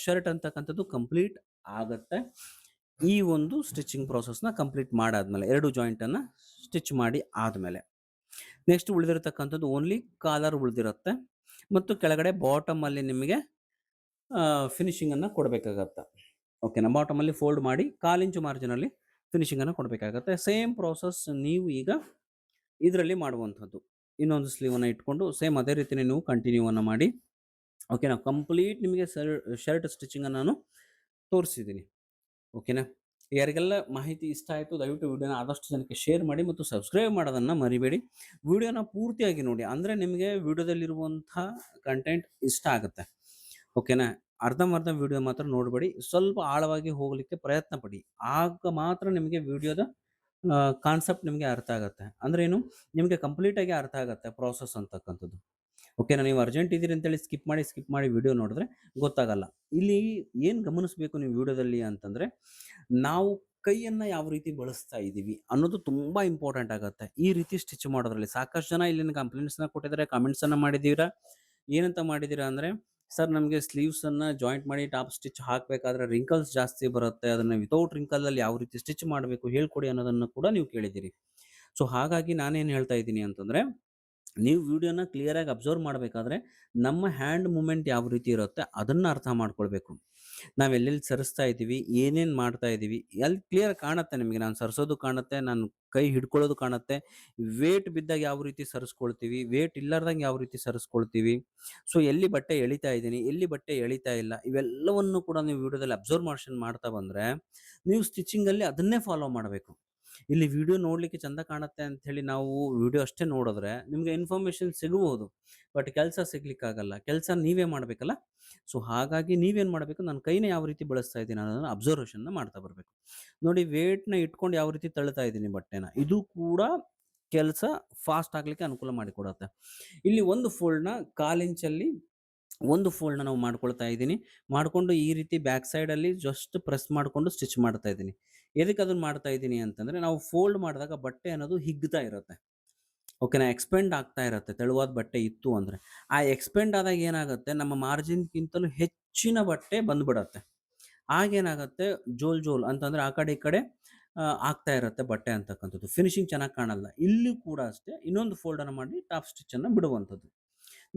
ಶರ್ಟ್ ಅಂತಕ್ಕಂಥದ್ದು ಕಂಪ್ಲೀಟ್ ಆಗುತ್ತೆ. ಈ ಒಂದು ಸ್ಟಿಚಿಂಗ್ ಪ್ರೋಸೆಸ್ನ ಕಂಪ್ಲೀಟ್ ಮಾಡಾದ್ಮೇಲೆ 2 ಜಾಯಿಂಟನ್ನು ಸ್ಟಿಚ್ ಮಾಡಿ ಆದಮೇಲೆ ನೆಕ್ಸ್ಟ್ ಉಳಿದಿರತಕ್ಕಂಥದ್ದು ಓನ್ಲಿ ಕಾಲರ್ ಉಳಿದಿರುತ್ತೆ ಮತ್ತು ಕೆಳಗಡೆ ಬಾಟಮಲ್ಲಿ ನಿಮಗೆ ಫಿನಿಶಿಂಗನ್ನು ಕೊಡಬೇಕಾಗತ್ತೆ. ಓಕೆನಾ? ಬಾಟಮಲ್ಲಿ ಫೋಲ್ಡ್ ಮಾಡಿ 1/4 ಇಂಚು ಮಾರ್ಜಿನಲ್ಲಿ ಫಿನಿಶಿಂಗನ್ನು ಕೊಡಬೇಕಾಗತ್ತೆ. ಸೇಮ್ ಪ್ರೋಸೆಸ್ ನೀವು ಈಗ ಇದರಲ್ಲಿ ಮಾಡುವಂಥದ್ದು. ಇನ್ನೊಂದು ಸ್ಲೀವನ್ನು ಇಟ್ಕೊಂಡು ಸೇಮ್ ಅದೇ ರೀತಿಯೇ ನೀವು ಕಂಟಿನ್ಯೂವನ್ನು ಮಾಡಿ. ಓಕೆನಾ? ಕಂಪ್ಲೀಟ್ ನಿಮಗೆ ಶರ್ಟ್ ಸ್ಟಿಚಿಂಗನ್ನು ನಾನು ತೋರಿಸಿದ್ದೀನಿ. ಓಕೆನಾ? ಯಾರಿಗೆಲ್ಲ ಮಾಹಿತಿ ಇಷ್ಟ ಆಯಿತು ದಯವಿಟ್ಟು ವಿಡಿಯೋನ ಆದಷ್ಟು ಜನಕ್ಕೆ ಶೇರ್ ಮಾಡಿ ಮತ್ತು ಸಬ್ಸ್ಕ್ರೈಬ್ ಮಾಡೋದನ್ನು ಮರಿಬೇಡಿ. ವಿಡಿಯೋನ ಪೂರ್ತಿಯಾಗಿ ನೋಡಿ, ಅಂದರೆ ನಿಮಗೆ ವಿಡಿಯೋದಲ್ಲಿರುವಂಥ ಕಂಟೆಂಟ್ ಇಷ್ಟ ಆಗುತ್ತೆ. ಓಕೆನಾ? ಅರ್ಧಂಬರ್ಧ ವಿಡಿಯೋ ಮಾತ್ರ ನೋಡಬೇಡಿ, ಸ್ವಲ್ಪ ಆಳವಾಗಿ ಹೋಗಲಿಕ್ಕೆ ಪ್ರಯತ್ನ ಪಡಿ. ಆಗ ಮಾತ್ರ ನಿಮಗೆ ವಿಡಿಯೋದ ಕಾನ್ಸೆಪ್ಟ್ ನಿಮಗೆ ಅರ್ಥ ಆಗುತ್ತೆ. ಅಂದ್ರೇನು, ನಿಮಗೆ ಕಂಪ್ಲೀಟಾಗಿ ಅರ್ಥ ಆಗುತ್ತೆ ಪ್ರೋಸೆಸ್ ಅಂತಕ್ಕಂಥದ್ದು. ಓಕೆನಾ? ನೀವು ಅರ್ಜೆಂಟ್ ಇದ್ದೀರಿ ಅಂತೇಳಿ ಸ್ಕಿಪ್ ಮಾಡಿ ವಿಡಿಯೋ ನೋಡಿದ್ರೆ ಗೊತ್ತಾಗಲ್ಲ. ಇಲ್ಲಿ ಏನು ಗಮನಿಸಬೇಕು ನೀವು ವಿಡಿಯೋದಲ್ಲಿ ಅಂತಂದರೆ, ನಾವು ಕೈಯನ್ನು ಯಾವ ರೀತಿ ಬಳಸ್ತಾ ಇದ್ದೀವಿ ಅನ್ನೋದು ತುಂಬ ಇಂಪಾರ್ಟೆಂಟ್ ಆಗುತ್ತೆ ಈ ರೀತಿ ಸ್ಟಿಚ್ ಮಾಡೋದ್ರಲ್ಲಿ. ಸಾಕಷ್ಟು ಜನ ಇಲ್ಲಿನ ಕಂಪ್ಲೇಂಟ್ಸ್ನ ಕೊಟ್ಟಿದ್ದಾರೆ, ಕಾಮೆಂಟ್ಸನ್ನು ಮಾಡಿದ್ದೀರಾ. ಏನಂತ ಮಾಡಿದ್ದೀರಾ ಅಂದರೆ, ಸರ್ ನಮಗೆ ಸ್ಲೀವ್ಸನ್ನು ಜಾಯಿಂಟ್ ಮಾಡಿ ಟಾಪ್ ಸ್ಟಿಚ್ ಹಾಕಬೇಕಾದ್ರೆ ರಿಂಕಲ್ಸ್ ಜಾಸ್ತಿ ಬರುತ್ತೆ, ಅದನ್ನು ವಿತೌಟ್ ರಿಂಕಲಲ್ಲಿ ಯಾವ ರೀತಿ ಸ್ಟಿಚ್ ಮಾಡಬೇಕು ಹೇಳ್ಕೊಡಿ ಅನ್ನೋದನ್ನು ಕೂಡ ನೀವು ಕೇಳಿದ್ದೀರಿ. ಸೊ ಹಾಗಾಗಿ ನಾನೇನು ಹೇಳ್ತಾ ಇದ್ದೀನಿ ಅಂತಂದರೆ, ನೀವು ವಿಡಿಯೋನ ಕ್ಲಿಯರಾಗಿ ಅಬ್ಸರ್ವ್ ಮಾಡಬೇಕಾದ್ರೆ ನಮ್ಮ ಹ್ಯಾಂಡ್ ಮೂಮೆಂಟ್ ಯಾವ ರೀತಿ ಇರುತ್ತೆ ಅದನ್ನು ಅರ್ಥ ಮಾಡ್ಕೊಳ್ಬೇಕು. ನಾವು ಎಲ್ಲೆಲ್ಲಿ ಸರಿಸ್ತಾ ಇದ್ದೀವಿ, ಏನೇನು ಮಾಡ್ತಾ ಇದ್ದೀವಿ, ಎಲ್ಲಿ ಕ್ಲಿಯರ್ ಕಾಣುತ್ತೆ ನಿಮಗೆ. ನಾನು ಸರಿಸೋದು ಕಾಣುತ್ತೆ, ನಾನು ಕೈ ಹಿಡ್ಕೊಳ್ಳೋದು ಕಾಣುತ್ತೆ. ವೇಟ್ ಬಿದ್ದಾಗ ಯಾವ ರೀತಿ ಸರಿಸ್ಕೊಳ್ತೀವಿ, ವೇಟ್ ಇಲ್ಲಾರ್ದಂಗೆ ಯಾವ ರೀತಿ ಸರಿಸ್ಕೊಳ್ತೀವಿ. ಸೊ ಎಲ್ಲಿ ಬಟ್ಟೆ ಎಳಿತಾ ಇದ್ದೀನಿ, ಎಲ್ಲಿ ಬಟ್ಟೆ ಎಳಿತಾ ಇಲ್ಲ, ಇವೆಲ್ಲವನ್ನು ಕೂಡ ನೀವು ವಿಡಿಯೋದಲ್ಲಿ ಅಬ್ಸರ್ವೇಷನ್ ಮಾಡ್ತಾ ಬಂದರೆ ನೀವು ಸ್ಟಿಚಿಂಗಲ್ಲಿ ಅದನ್ನೇ ಫಾಲೋ ಮಾಡಬೇಕು. ಇಲ್ಲಿ ವಿಡಿಯೋ ನೋಡಲಿಕ್ಕೆ ಚಂದ ಕಾಣುತ್ತೆ ಅಂಥೇಳಿ ನಾವು ವಿಡಿಯೋ ಅಷ್ಟೇ ನೋಡಿದ್ರೆ ನಿಮಗೆ ಇನ್ಫಾರ್ಮೇಷನ್ ಸಿಗಬಹುದು, ಬಟ್ ಕೆಲಸ ಸಿಗ್ಲಿಕ್ಕಾಗಲ್ಲ. ಕೆಲಸ ನೀವೇ ಮಾಡಬೇಕಲ್ಲ. ಸೊ ಹಾಗಾಗಿ ನೀವೇನು ಮಾಡಬೇಕು, ನನ್ನ ಕೈನ ಯಾವ ರೀತಿ ಬಳಸ್ತಾ ಇದ್ದೀನಿ ಅನ್ನೋದನ್ನು ಅಬ್ಸರ್ವೇಷನ್ನ ಮಾಡ್ತಾ ಬರಬೇಕು. ನೋಡಿ, ವೇಟ್ನ ಇಟ್ಕೊಂಡು ಯಾವ ರೀತಿ ತಳ್ತಾ ಇದ್ದೀನಿ ಬಟ್ಟೆನ, ಇದು ಕೂಡ ಕೆಲಸ ಫಾಸ್ಟ್ ಆಗಲಿಕ್ಕೆ ಅನುಕೂಲ ಮಾಡಿಕೊಡುತ್ತೆ. ಇಲ್ಲಿ ಒಂದು ಫೋಲ್ಡ್ನ 1/4 ಇಂಚಲ್ಲಿ ಒಂದು ಫೋಲ್ಡ್ನ ನಾವು ಮಾಡ್ಕೊಳ್ತಾ ಇದ್ದೀನಿ. ಮಾಡಿಕೊಂಡು ಈ ರೀತಿ ಬ್ಯಾಕ್ ಸೈಡಲ್ಲಿ ಜಸ್ಟ್ ಪ್ರೆಸ್ ಮಾಡಿಕೊಂಡು ಸ್ಟಿಚ್ ಮಾಡ್ತಾ ಇದ್ದೀನಿ. ಎದಕ್ಕೆ ಅದನ್ನು ಮಾಡ್ತಾ ಇದ್ದೀನಿ ಅಂತಂದರೆ, ನಾವು ಫೋಲ್ಡ್ ಮಾಡಿದಾಗ ಬಟ್ಟೆ ಅನ್ನೋದು ಹಿಗ್ತಾ ಇರುತ್ತೆ. ಓಕೆನಾ? ಎಕ್ಸ್ಪೆಂಡ್ ಆಗ್ತಾ ಇರುತ್ತೆ ತೆಳುವಾದ ಬಟ್ಟೆ ಇತ್ತು ಅಂದರೆ. ಆ ಎಕ್ಸ್ಪೆಂಡ್ ಆದಾಗ ಏನಾಗುತ್ತೆ, ನಮ್ಮ ಮಾರ್ಜಿನ್ಗಿಂತಲೂ ಹೆಚ್ಚಿನ ಬಟ್ಟೆ ಬಂದುಬಿಡತ್ತೆ. ಆಗೇನಾಗುತ್ತೆ, ಜೋಲ್ ಅಂತಂದರೆ ಆ ಕಡೆ ಈ ಕಡೆ ಆಗ್ತಾ ಇರುತ್ತೆ ಬಟ್ಟೆ ಅಂತಕ್ಕಂಥದ್ದು. ಫಿನಿಶಿಂಗ್ ಚೆನ್ನಾಗಿ ಕಾಣಲ್ಲ. ಇಲ್ಲೂ ಕೂಡ ಅಷ್ಟೇ ಇನ್ನೊಂದು ಫೋಲ್ಡನ್ನು ಮಾಡಿ ಟಾಪ್ ಸ್ಟಿಚ್ಚನ್ನು ಬಿಡುವಂಥದ್ದು.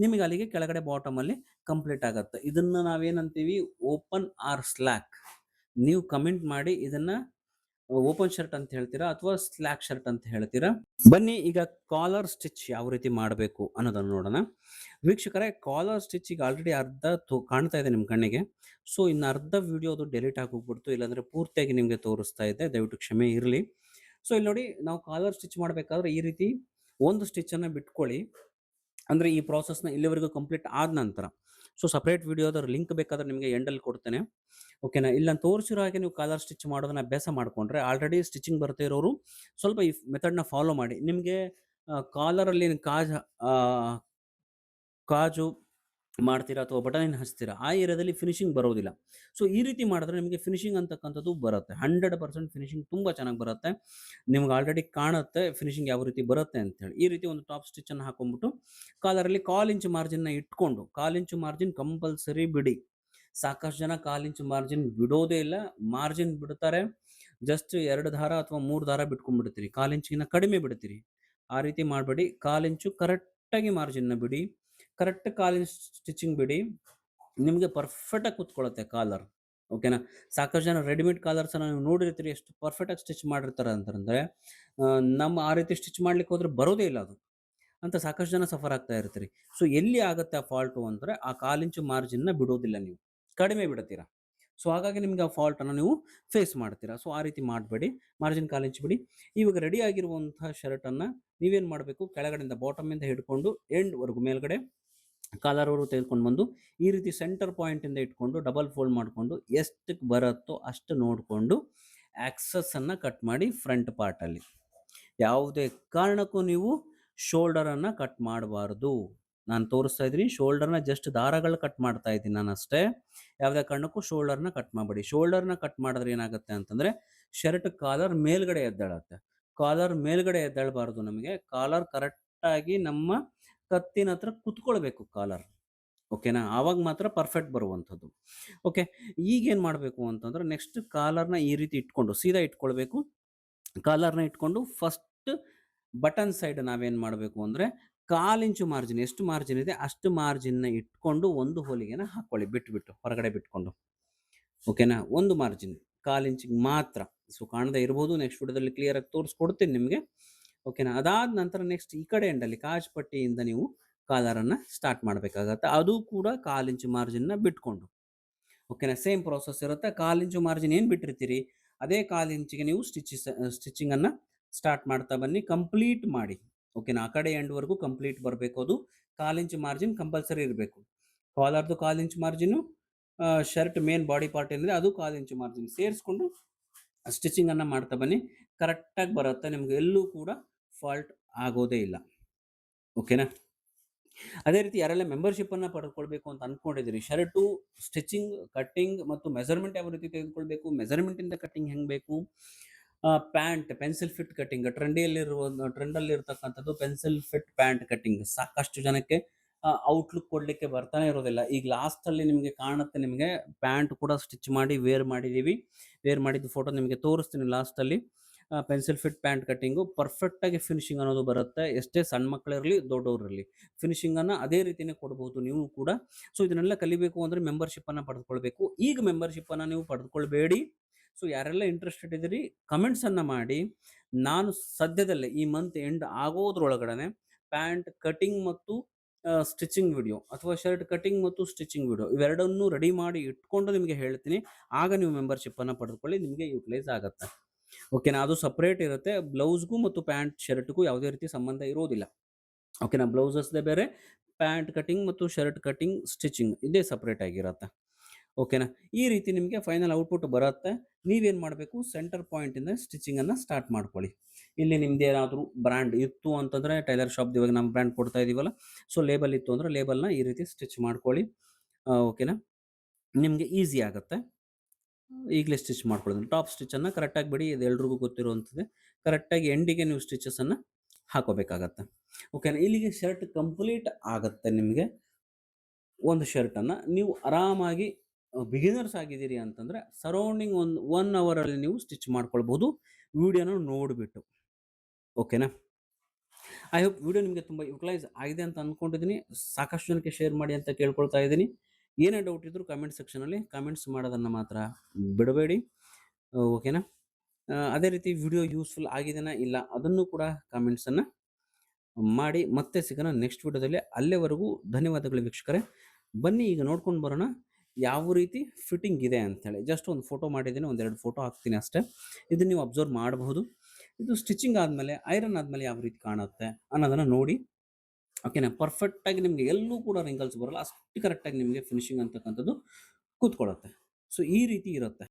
ನಿಮಗೆ ಅಲ್ಲಿಗೆ ಕೆಳಗಡೆ ಬಾಟಮಲ್ಲಿ ಕಂಪ್ಲೀಟ್ ಆಗುತ್ತೆ. ಇದನ್ನು ನಾವೇನಂತೀವಿ, ಓಪನ್ ಆರ್ ಸ್ಲ್ಯಾಕ್. ನೀವು ಕಮೆಂಟ್ ಮಾಡಿ ಇದನ್ನು ಓಪನ್ ಶರ್ಟ್ ಅಂತ ಹೇಳ್ತೀರಾ ಅಥವಾ ಸ್ಲ್ಯಾಕ್ ಶರ್ಟ್ ಅಂತ ಹೇಳ್ತೀರಾ? ಬನ್ನಿ ಈಗ ಕಾಲರ್ ಸ್ಟಿಚ್ ಯಾವ ರೀತಿ ಮಾಡಬೇಕು ಅನ್ನೋದನ್ನು ನೋಡೋಣ. ವೀಕ್ಷಕರೇ, ಕಾಲರ್ ಸ್ಟಿಚ್ ಈಗ ಆಲ್ರೆಡಿ ಅರ್ಧ ಕಾಣ್ತಾ ಇದೆ ನಿಮ್ಮ ಕಣ್ಣಿಗೆ. ಸೊ ಇನ್ನು ಅರ್ಧ ವಿಡಿಯೋ ಅದು ಡೆಲೀಟ್ ಆಗಿ ಹೋಗ್ಬಿಡ್ತು, ಇಲ್ಲಾಂದರೆ ಪೂರ್ತಿಯಾಗಿ ನಿಮಗೆ ತೋರಿಸ್ತಾ ಇದೆ, ದಯವಿಟ್ಟು ಕ್ಷಮೆ ಇರಲಿ. ಸೊ ಇಲ್ಲಿ ನೋಡಿ, ನಾವು ಕಾಲರ್ ಸ್ಟಿಚ್ ಮಾಡಬೇಕಾದ್ರೆ ಈ ರೀತಿ ಒಂದು ಸ್ಟಿಚ್ಚನ್ನು ಬಿಟ್ಕೊಳ್ಳಿ. ಅಂದರೆ ಈ ಪ್ರಾಸೆಸ್ನ ಇಲ್ಲಿವರೆಗೂ ಕಂಪ್ಲೀಟ್ ಆದ ನಂತರ, ಸೊ ಸಪ್ರೇಟ್ ವಿಡಿಯೋದ ಲಿಂಕ್ ಬೇಕಾದ್ರೆ ನಿಮಗೆ ಎಂಡಲ್ಲಿ ಕೊಡ್ತೇನೆ. ಓಕೆನಾ? ಇಲ್ಲ ನಾನು ತೋರಿಸಿರೋ ಹಾಗೆ ನೀವು ಕಾಲರ್ ಸ್ಟಿಚ್ ಮಾಡೋದನ್ನ ಅಭ್ಯಾಸ ಮಾಡಿಕೊಂಡ್ರೆ, ಆಲ್ರೆಡಿ ಸ್ಟಿಚಿಂಗ್ ಬರ್ತಾ ಇರೋರು ಸ್ವಲ್ಪ ಈ ಮೆಥಡ್ನ ಫಾಲೋ ಮಾಡಿ. ನಿಮಗೆ ಕಾಲರಲ್ಲಿ ಕಾಜು ಮಾಡ್ತೀರಾ ಅಥವಾ ಬಟನ್ ಹಚ್ತೀರಾ, ಆ ಏರಿಯಾದಲ್ಲಿ ಫಿನಿಶಿಂಗ್ ಬರೋದಿಲ್ಲ. ಸೊ ಈ ರೀತಿ ಮಾಡಿದ್ರೆ ನಿಮಗೆ ಫಿನಿಶಿಂಗ್ ಅಂತಕ್ಕಂಥದ್ದು ಬರುತ್ತೆ. 100% ಫಿನಿಶಿಂಗ್ ತುಂಬ ಚೆನ್ನಾಗಿ ಬರುತ್ತೆ. ನಿಮ್ಗೆ ಆಲ್ರೆಡಿ ಕಾಣುತ್ತೆ ಫಿನಿಶಿಂಗ್ ಯಾವ ರೀತಿ ಬರುತ್ತೆ ಅಂತೇಳಿ. ಈ ರೀತಿ ಒಂದು ಟಾಪ್ ಸ್ಟಿಚ್ಚನ್ನು ಹಾಕೊಂಡ್ಬಿಟ್ಟು ಕಾಲರಲ್ಲಿ 1/4 ಇಂಚ್ ಮಾರ್ಜಿನ್ನ ಇಟ್ಕೊಂಡು, 1/4 ಇಂಚು ಮಾರ್ಜಿನ್ ಕಂಪಲ್ಸರಿ ಬಿಡಿ. ಸಾಕಷ್ಟು ಜನ 1/4 ಇಂಚ್ ಮಾರ್ಜಿನ್ ಬಿಡೋದೇ ಇಲ್ಲ. ಮಾರ್ಜಿನ್ ಬಿಡ್ತಾರೆ. ಜಸ್ಟ್ 2 ದಾರ ಅಥವಾ 3 ದಾರ ಬಿಟ್ಕೊಂಡ್ಬಿಡ್ತೀರಿ. 1/4 ಇಂಚಿಗಿಂತ ಕಡಿಮೆ ಬಿಡ್ತೀರಿ. ಆ ರೀತಿ ಮಾಡಬೇಡಿ. 1/4 ಇಂಚು ಕರೆಕ್ಟಾಗಿ ಮಾರ್ಜಿನ್‌ನ ಬಿಡಿ. ಕರೆಕ್ಟ್ 1/4 ಇಂಚ್ ಸ್ಟಿಚಿಂಗ್ ಬಿಡಿ. ನಿಮಗೆ ಪರ್ಫೆಕ್ಟಾಗಿ ಕೂತ್ಕೊಳ್ಳುತ್ತೆ ಕಾಲರ್. ಓಕೆನಾ? ಸಾಕಷ್ಟು ಜನ ರೆಡಿಮೇಡ್ ಕಾಲರ್ಸನ್ನ ನೀವು ನೋಡಿರ್ತೀರಿ ಎಷ್ಟು ಪರ್ಫೆಕ್ಟಾಗಿ ಸ್ಟಿಚ್ ಮಾಡಿರ್ತಾರೆ ಅಂತಂದ್ರೆ, ನಮ್ಮ ಆ ರೀತಿ ಸ್ಟಿಚ್ ಮಾಡ್ಲಿಕ್ಕೆ ಹೋದ್ರೆ ಬರೋದೇ ಇಲ್ಲ ಅದು. ಅಂತ ಸಾಕಷ್ಟು ಜನ ಸಫರ್ ಆಗ್ತಾ ಇರ್ತೀರಿ. ಸೊ ಎಲ್ಲಿ ಆಗುತ್ತೆ ಆ ಫಾಲ್ಟು ಅಂದ್ರೆ ಆ 1/4 ಇಂಚು ಮಾರ್ಜಿನ್‌ನ ಬಿಡೋದಿಲ್ಲ ನೀವು. ಕಡಿಮೆ ಬಿಡ್ತೀರಾ. ಸೊ ಹಾಗಾಗಿ ನಿಮ್ಗೆ ಆ ಫಾಲ್ಟನ್ನು ನೀವು ಫೇಸ್ ಮಾಡ್ತೀರಾ. ಸೊ ಆ ರೀತಿ ಮಾಡಬೇಡಿ. ಮಾರ್ಜಿನ್ 1/4 ಇಂಚ್ ಬಿಡಿ. ಇವಾಗ ರೆಡಿ ಆಗಿರುವಂತಹ ಶರ್ಟನ್ನು ನೀವೇನು ಮಾಡಬೇಕು, ಕೆಳಗಡೆಯಿಂದ ಬಾಟಮಿಂದ ಹಿಡ್ಕೊಂಡು ಎಂಡ್‌ವರೆಗೂ ಮೇಲ್ಗಡೆ ಕಾಲರ್‌ವರೆಗೂ ತೆಗೆದುಕೊಂಡು ಬಂದು ಈ ರೀತಿ ಸೆಂಟರ್ ಪಾಯಿಂಟಿಂದ ಇಟ್ಕೊಂಡು ಡಬಲ್ ಫೋಲ್ಡ್ ಮಾಡಿಕೊಂಡು ಎಷ್ಟಕ್ಕೆ ಬರುತ್ತೋ ಅಷ್ಟು ನೋಡಿಕೊಂಡು ಆಕ್ಸೆಸನ್ನು ಕಟ್ ಮಾಡಿ ಫ್ರಂಟ್ ಪಾರ್ಟಲ್ಲಿ. ಯಾವುದೇ ಕಾರಣಕ್ಕೂ ನೀವು ಶೋಲ್ಡರನ್ನು ಕಟ್ ಮಾಡಬಾರ್ದು. ನಾನು ತೋರಿಸ್ತಾ ಇದ್ದೀನಿ ಶೋಲ್ಡರ್ನ ಜಸ್ಟ್ ದಾರಗಳು ಕಟ್ ಮಾಡ್ತಾ ಇದ್ದೀನಿ ನಾನು ಅಷ್ಟೇ. ಯಾವುದೇ ಕಾರಣಕ್ಕೂ ಶೋಲ್ಡರ್ನ ಕಟ್ ಮಾಡಬೇಡಿ. ಶೋಲ್ಡರ್ನ ಕಟ್ ಮಾಡಿದ್ರೆ ಏನಾಗುತ್ತೆ ಅಂತಂದರೆ ಶರ್ಟ್ ಕಾಲರ್ ಮೇಲ್ಗಡೆ ಎದ್ದೇಳುತ್ತೆ. ಕಾಲರ್ ಮೇಲ್ಗಡೆ ಎದ್ದೇಳಬಾರ್ದು ನಮಗೆ. ಕಾಲರ್ ಕರೆಕ್ಟಾಗಿ ನಮ್ಮ ಕತ್ತಿನ ಹತ್ರ ಕುತ್ಕೊಳ್ಬೇಕು ಕಾಲರ್. ಓಕೆನಾ? ಆವಾಗ ಮಾತ್ರ ಪರ್ಫೆಕ್ಟ್ ಬರುವಂಥದ್ದು. ಓಕೆ. ಈಗೇನು ಮಾಡಬೇಕು ಅಂತಂದ್ರೆ ನೆಕ್ಸ್ಟ್ ಕಾಲರ್ನ ಈ ರೀತಿ ಇಟ್ಕೊಂಡು ಸೀದಾ ಇಟ್ಕೊಳ್ಬೇಕು. ಕಾಲರ್ನ ಇಟ್ಕೊಂಡು ಫಸ್ಟ್ ಬಟನ್ ಸೈಡ್ ನಾವೇನು ಮಾಡಬೇಕು ಅಂದರೆ 1/4 ಇಂಚು ಮಾರ್ಜಿನ್ ಎಷ್ಟು ಮಾರ್ಜಿನ್ ಇದೆ ಅಷ್ಟು ಮಾರ್ಜಿನ್ನ ಇಟ್ಕೊಂಡು ಒಂದು ಹೊಲಿಗೆನ ಹಾಕ್ಕೊಳ್ಳಿ ಬಿಟ್ಟು ಹೊರಗಡೆ ಬಿಟ್ಕೊಂಡು. ಓಕೆನಾ? ಒಂದು ಮಾರ್ಜಿನ್ 1/4 ಇಂಚಿಗೆ ಮಾತ್ರ. ಸೊ ಕಾಣದೇ ಇರ್ಬೋದು, ನೆಕ್ಸ್ಟ್ ವಿಡಿಯೋದಲ್ಲಿ ಕ್ಲಿಯರಾಗಿ ತೋರಿಸ್ಕೊಡ್ತೀನಿ ನಿಮಗೆ. ಓಕೆನಾ? ಅದಾದ ನಂತರ ನೆಕ್ಸ್ಟ್ ಈ ಕಡೆ ಎಂಡಲ್ಲಿ ಕಾಜ್ ಪಟ್ಟಿಯಿಂದ ನೀವು ಕಾಲರನ್ನು ಸ್ಟಾರ್ಟ್ ಮಾಡಬೇಕಾಗತ್ತೆ. ಅದು ಕೂಡ 1/4 ಇಂಚು ಮಾರ್ಜಿನ್ನ ಬಿಟ್ಕೊಂಡು. ಓಕೆನಾ? ಸೇಮ್ ಪ್ರೋಸೆಸ್ ಇರುತ್ತೆ. 1/4 ಇಂಚು ಮಾರ್ಜಿನ್ ಏನು ಬಿಟ್ಟಿರ್ತೀರಿ ಅದೇ 1/4 ಇಂಚಿಗೆ ನೀವು ಸ್ಟಿಚಿಂಗನ್ನು ಸ್ಟಾರ್ಟ್ ಮಾಡ್ತಾ ಬನ್ನಿ. ಕಂಪ್ಲೀಟ್ ಮಾಡಿ. ಓಕೆನಾ? ಆ ಕಡೆ ಎಂಡ್‌ವರೆಗೂ ಕಂಪ್ಲೀಟ್ ಬರಬೇಕು. ಅದು 1/4 ಇಂಚು ಮಾರ್ಜಿನ್ ಕಂಪಲ್ಸರಿ ಇರಬೇಕು. ಕಾಲರ್ದು 1/4 ಇಂಚು margin, shirt main body part ಏನಿದೆ ಅದು 1/4 ಇಂಚು ಮಾರ್ಜಿನ್ ಸೇರಿಸ್ಕೊಂಡು ಸ್ಟಿಚಿಂಗನ್ನು ಮಾಡ್ತಾ ಬನ್ನಿ. ಕರೆಕ್ಟಾಗಿ ಬರುತ್ತೆ. ನಿಮ್ಗೆ ಎಲ್ಲೂ ಕೂಡ ಫಾಲ್ಟ್ ಆಗೋದೇ ಇಲ್ಲ. ಓಕೆನಾ? ಅದೇ ರೀತಿ ಯಾರೆಲ್ಲ ಮೆಂಬರ್‌ಶಿಪ್ಪನ್ನು ಪಡೆದುಕೊಳ್ಬೇಕು ಅಂತ ಅಂದ್ಕೊಂಡಿದ್ದೀರಿ, ಶರ್ಟು ಸ್ಟಿಚಿಂಗ್, ಕಟ್ಟಿಂಗ್ ಮತ್ತು ಮೆಜರ್ಮೆಂಟ್ ಯಾವ ರೀತಿ ತೆಗೆದುಕೊಳ್ಬೇಕು, ಮೆಜರ್ಮೆಂಟಿಂದ ಕಟ್ಟಿಂಗ್ ಹೆಂಗೆ ಬೇಕು, ಪ್ಯಾಂಟ್ ಪೆನ್ಸಿಲ್ ಫಿಟ್ ಕಟ್ಟಿಂಗ್ ಟ್ರೆಂಡಲ್ಲಿರ್ತಕ್ಕಂಥದ್ದು ಪೆನ್ಸಿಲ್ ಫಿಟ್ ಪ್ಯಾಂಟ್ ಕಟ್ಟಿಂಗ್ ಸಾಕಷ್ಟು ಜನಕ್ಕೆ ಔಟ್ಲುಕ್ ಕೊಡಲಿಕ್ಕೆ ಬರ್ತಾನೆ ಇರೋದಿಲ್ಲ. ಈಗ ಲಾಸ್ಟಲ್ಲಿ ನಿಮಗೆ ಕಾಣುತ್ತೆ, ನಿಮಗೆ ಪ್ಯಾಂಟ್ ಕೂಡ ಸ್ಟಿಚ್ ಮಾಡಿ ವೇರ್ ಮಾಡಿದ್ದು ಫೋಟೋ ನಿಮಗೆ ತೋರಿಸ್ತೀನಿ ಲಾಸ್ಟಲ್ಲಿ. ಪೆನ್ಸಿಲ್ ಫಿಟ್ ಪ್ಯಾಂಟ್ ಕಟ್ಟಿಂಗು ಪರ್ಫೆಕ್ಟಾಗಿ ಫಿನಿಶಿಂಗ್ ಅನ್ನೋದು ಬರುತ್ತೆ. ಎಷ್ಟೇ ಸಣ್ಣ ಮಕ್ಕಳಿರಲಿ ದೊಡ್ಡವರಿರಲಿ ಫಿನಿಶಿಂಗನ್ನು ಅದೇ ರೀತಿಯೇ ಕೊಡ್ಬೋದು ನೀವು ಕೂಡ. ಸೊ ಇದನ್ನೆಲ್ಲ ಕಲಿಬೇಕು ಅಂದರೆ ಮೆಂಬರ್ಶಿಪ್ಪನ್ನು ಪಡೆದುಕೊಳ್ಬೇಕು. ಈಗ ಮೆಂಬರ್ಶಿಪ್ಪನ್ನು ನೀವು ಪಡೆದುಕೊಳ್ಬೇಡಿ. ಸೊ ಯಾರೆಲ್ಲ ಇಂಟ್ರೆಸ್ಟೆಡ್ ಇದ್ದೀರಿ ಕಮೆಂಟ್ಸನ್ನು ಮಾಡಿ. ನಾನು ಸದ್ಯದಲ್ಲೇ ಈ ಮಂತ್ ಎಂಡ್ ಆಗೋದ್ರೊಳಗಡೆ ಪ್ಯಾಂಟ್ ಕಟಿಂಗ್ ಮತ್ತು ಸ್ಟಿಚಿಂಗ್ ವಿಡಿಯೋ ಅಥವಾ ಶರ್ಟ್ ಕಟಿಂಗ್ ಮತ್ತು ಸ್ಟಿಚಿಂಗ್ ವಿಡಿಯೋ ಇವೆರಡನ್ನೂ ರೆಡಿ ಮಾಡಿ ಇಟ್ಕೊಂಡು ನಿಮಗೆ ಹೇಳ್ತೀನಿ. ಆಗ ನೀವು ಮೆಂಬರ್ಶಿಪ್ಪನ್ನು ಪಡೆದುಕೊಳ್ಳಿ, ನಿಮಗೆ ಯೂಟಿಲೈಸ್ ಆಗುತ್ತೆ. ಓಕೆನಾ? ಅದು ಸಪ್ರೇಟ್ ಇರುತ್ತೆ. ಬ್ಲೌಸ್ಗೂ ಮತ್ತು ಪ್ಯಾಂಟ್ ಶರ್ಟ್ಗೂ ಯಾವುದೇ ರೀತಿ ಸಂಬಂಧ ಇರೋದಿಲ್ಲ. ಓಕೆನಾ? ಬ್ಲೌಸಸ್ದೇ ಬೇರೆ, ಪ್ಯಾಂಟ್ ಕಟಿಂಗ್ ಮತ್ತು ಶರ್ಟ್ ಕಟಿಂಗ್ ಸ್ಟಿಚಿಂಗ್ ಇದೇ ಸಪ್ರೇಟ್ ಆಗಿರುತ್ತೆ. ಓಕೆನಾ? ಈ ರೀತಿ ನಿಮಗೆ ಫೈನಲ್ ಔಟ್ಪುಟ್ ಬರುತ್ತೆ. ನೀವೇನು ಮಾಡಬೇಕು, ಸೆಂಟರ್ ಪಾಯಿಂಟಿಂದ ಸ್ಟಿಚಿಂಗನ್ನು ಸ್ಟಾರ್ಟ್ ಮಾಡ್ಕೊಳ್ಳಿ. ಇಲ್ಲಿ ನಿಮ್ದೇನಾದರೂ ಬ್ರ್ಯಾಂಡ್ ಇತ್ತು ಅಂತಂದರೆ ಟೈಲರ್ ಶಾಪ್ದು ಇವಾಗ ನಮ್ಮ ಬ್ರ್ಯಾಂಡ್ ಕೊಡ್ತಾ ಇದೀವಲ್ಲ, ಸೊ ಲೇಬಲ್ ಇತ್ತು ಅಂದರೆ ಲೇಬಲ್ನ ಈ ರೀತಿ ಸ್ಟಿಚ್ ಮಾಡ್ಕೊಳ್ಳಿ. ಓಕೆನಾ? ನಿಮಗೆ ಈಸಿ ಆಗುತ್ತೆ. ಈಗಲೇ ಸ್ಟಿಚ್ ಮಾಡ್ಕೊಳ್ಳೋದು. ಟಾಪ್ ಸ್ಟಿಚ್ಚನ್ನು ಕರೆಕ್ಟಾಗಿ ಬಿಡಿ, ಇದು ಎಲ್ರಿಗೂ ಗೊತ್ತಿರುವಂಥದ್ದೇ. ಕರೆಕ್ಟಾಗಿ ಎಂಡಿಗೆ ನೀವು ಸ್ಟಿಚಸನ್ನು ಹಾಕೋಬೇಕಾಗತ್ತೆ. ಓಕೆನಾ? ಇಲ್ಲಿಗೆ ಶರ್ಟ್ ಕಂಪ್ಲೀಟ್ ಆಗುತ್ತೆ. ನಿಮಗೆ ಒಂದು ಶರ್ಟನ್ನು ನೀವು ಆರಾಮಾಗಿ ಬಿಗಿನರ್ಸ್ ಆಗಿದ್ದೀರಿ ಅಂತಂದರೆ ಸರೌಂಡಿಂಗ್ 1 ಅವರಲ್ಲಿ ನೀವು ಸ್ಟಿಚ್ ಮಾಡ್ಕೊಳ್ಬೋದು ವಿಡಿಯೋನ ನೋಡಿಬಿಟ್ಟು. ಓಕೆನಾ? ಐ ಹೋಪ್ ವಿಡಿಯೋ ನಿಮಗೆ ತುಂಬ ಯುಟಿಲೈಸ್ ಆಗಿದೆ ಅಂತ ಅಂದ್ಕೊಂಡಿದ್ದೀನಿ. ಸಾಕಷ್ಟು ಜನಕ್ಕೆ ಶೇರ್ ಮಾಡಿ ಅಂತ ಕೇಳ್ಕೊಳ್ತಾ ಇದ್ದೀನಿ. ಏನೇ ಡೌಟ್ ಇದ್ದರೂ ಕಮೆಂಟ್ ಸೆಕ್ಷನಲ್ಲಿ ಕಮೆಂಟ್ಸ್ ಮಾಡೋದನ್ನು ಮಾತ್ರ ಬಿಡಬೇಡಿ. ಓಕೆನಾ? ಅದೇ ರೀತಿ ವಿಡಿಯೋ ಯೂಸ್ಫುಲ್ ಆಗಿದೆನಾ ಇಲ್ಲ ಅದನ್ನು ಕೂಡ ಕಮೆಂಟ್ಸನ್ನು ಮಾಡಿ. ಮತ್ತೆ ಸಿಗೋಣ ನೆಕ್ಸ್ಟ್ ವಿಡಿಯೋದಲ್ಲಿ. ಅಲ್ಲಿವರೆಗೂ ಧನ್ಯವಾದಗಳು ವೀಕ್ಷಕರೇ. ಬನ್ನಿ ಈಗ ನೋಡ್ಕೊಂಡು ಬರೋಣ ಯಾವ ರೀತಿ ಫಿಟ್ಟಿಂಗ್ ಇದೆ ಅಂಥೇಳಿ. ಜಸ್ಟ್ ಒಂದು ಫೋಟೋ ಮಾಡಿದ್ದೀನಿ, ಒಂದೆರಡು ಫೋಟೋ ಹಾಕ್ತೀನಿ ಅಷ್ಟೇ. ಇದನ್ನು ನೀವು ಅಬ್ಸರ್ವ್ ಮಾಡಬಹುದು. ಇದು ಸ್ಟಿಚಿಂಗ್ ಆದಮೇಲೆ ಐರನ್ ಆದಮೇಲೆ ಯಾವ ರೀತಿ ಕಾಣುತ್ತೆ ಅನ್ನೋದನ್ನು ನೋಡಿ. ಓಕೆನಾ? ಪರ್ಫೆಕ್ಟಾಗಿ ನಿಮಗೆ ಎಲ್ಲೂ ಕೂಡ ರಿಂಗಲ್ಸ್ ಬರೋಲ್ಲ. ಅಷ್ಟು ಕರೆಕ್ಟಾಗಿ ನಿಮಗೆ ಫಿನಿಶಿಂಗ್ ಅಂತಕ್ಕಂಥದ್ದು ಕೂತ್ಕೊಳ್ಳುತ್ತೆ. ಸೊ ಈ ರೀತಿ ಇರುತ್ತೆ.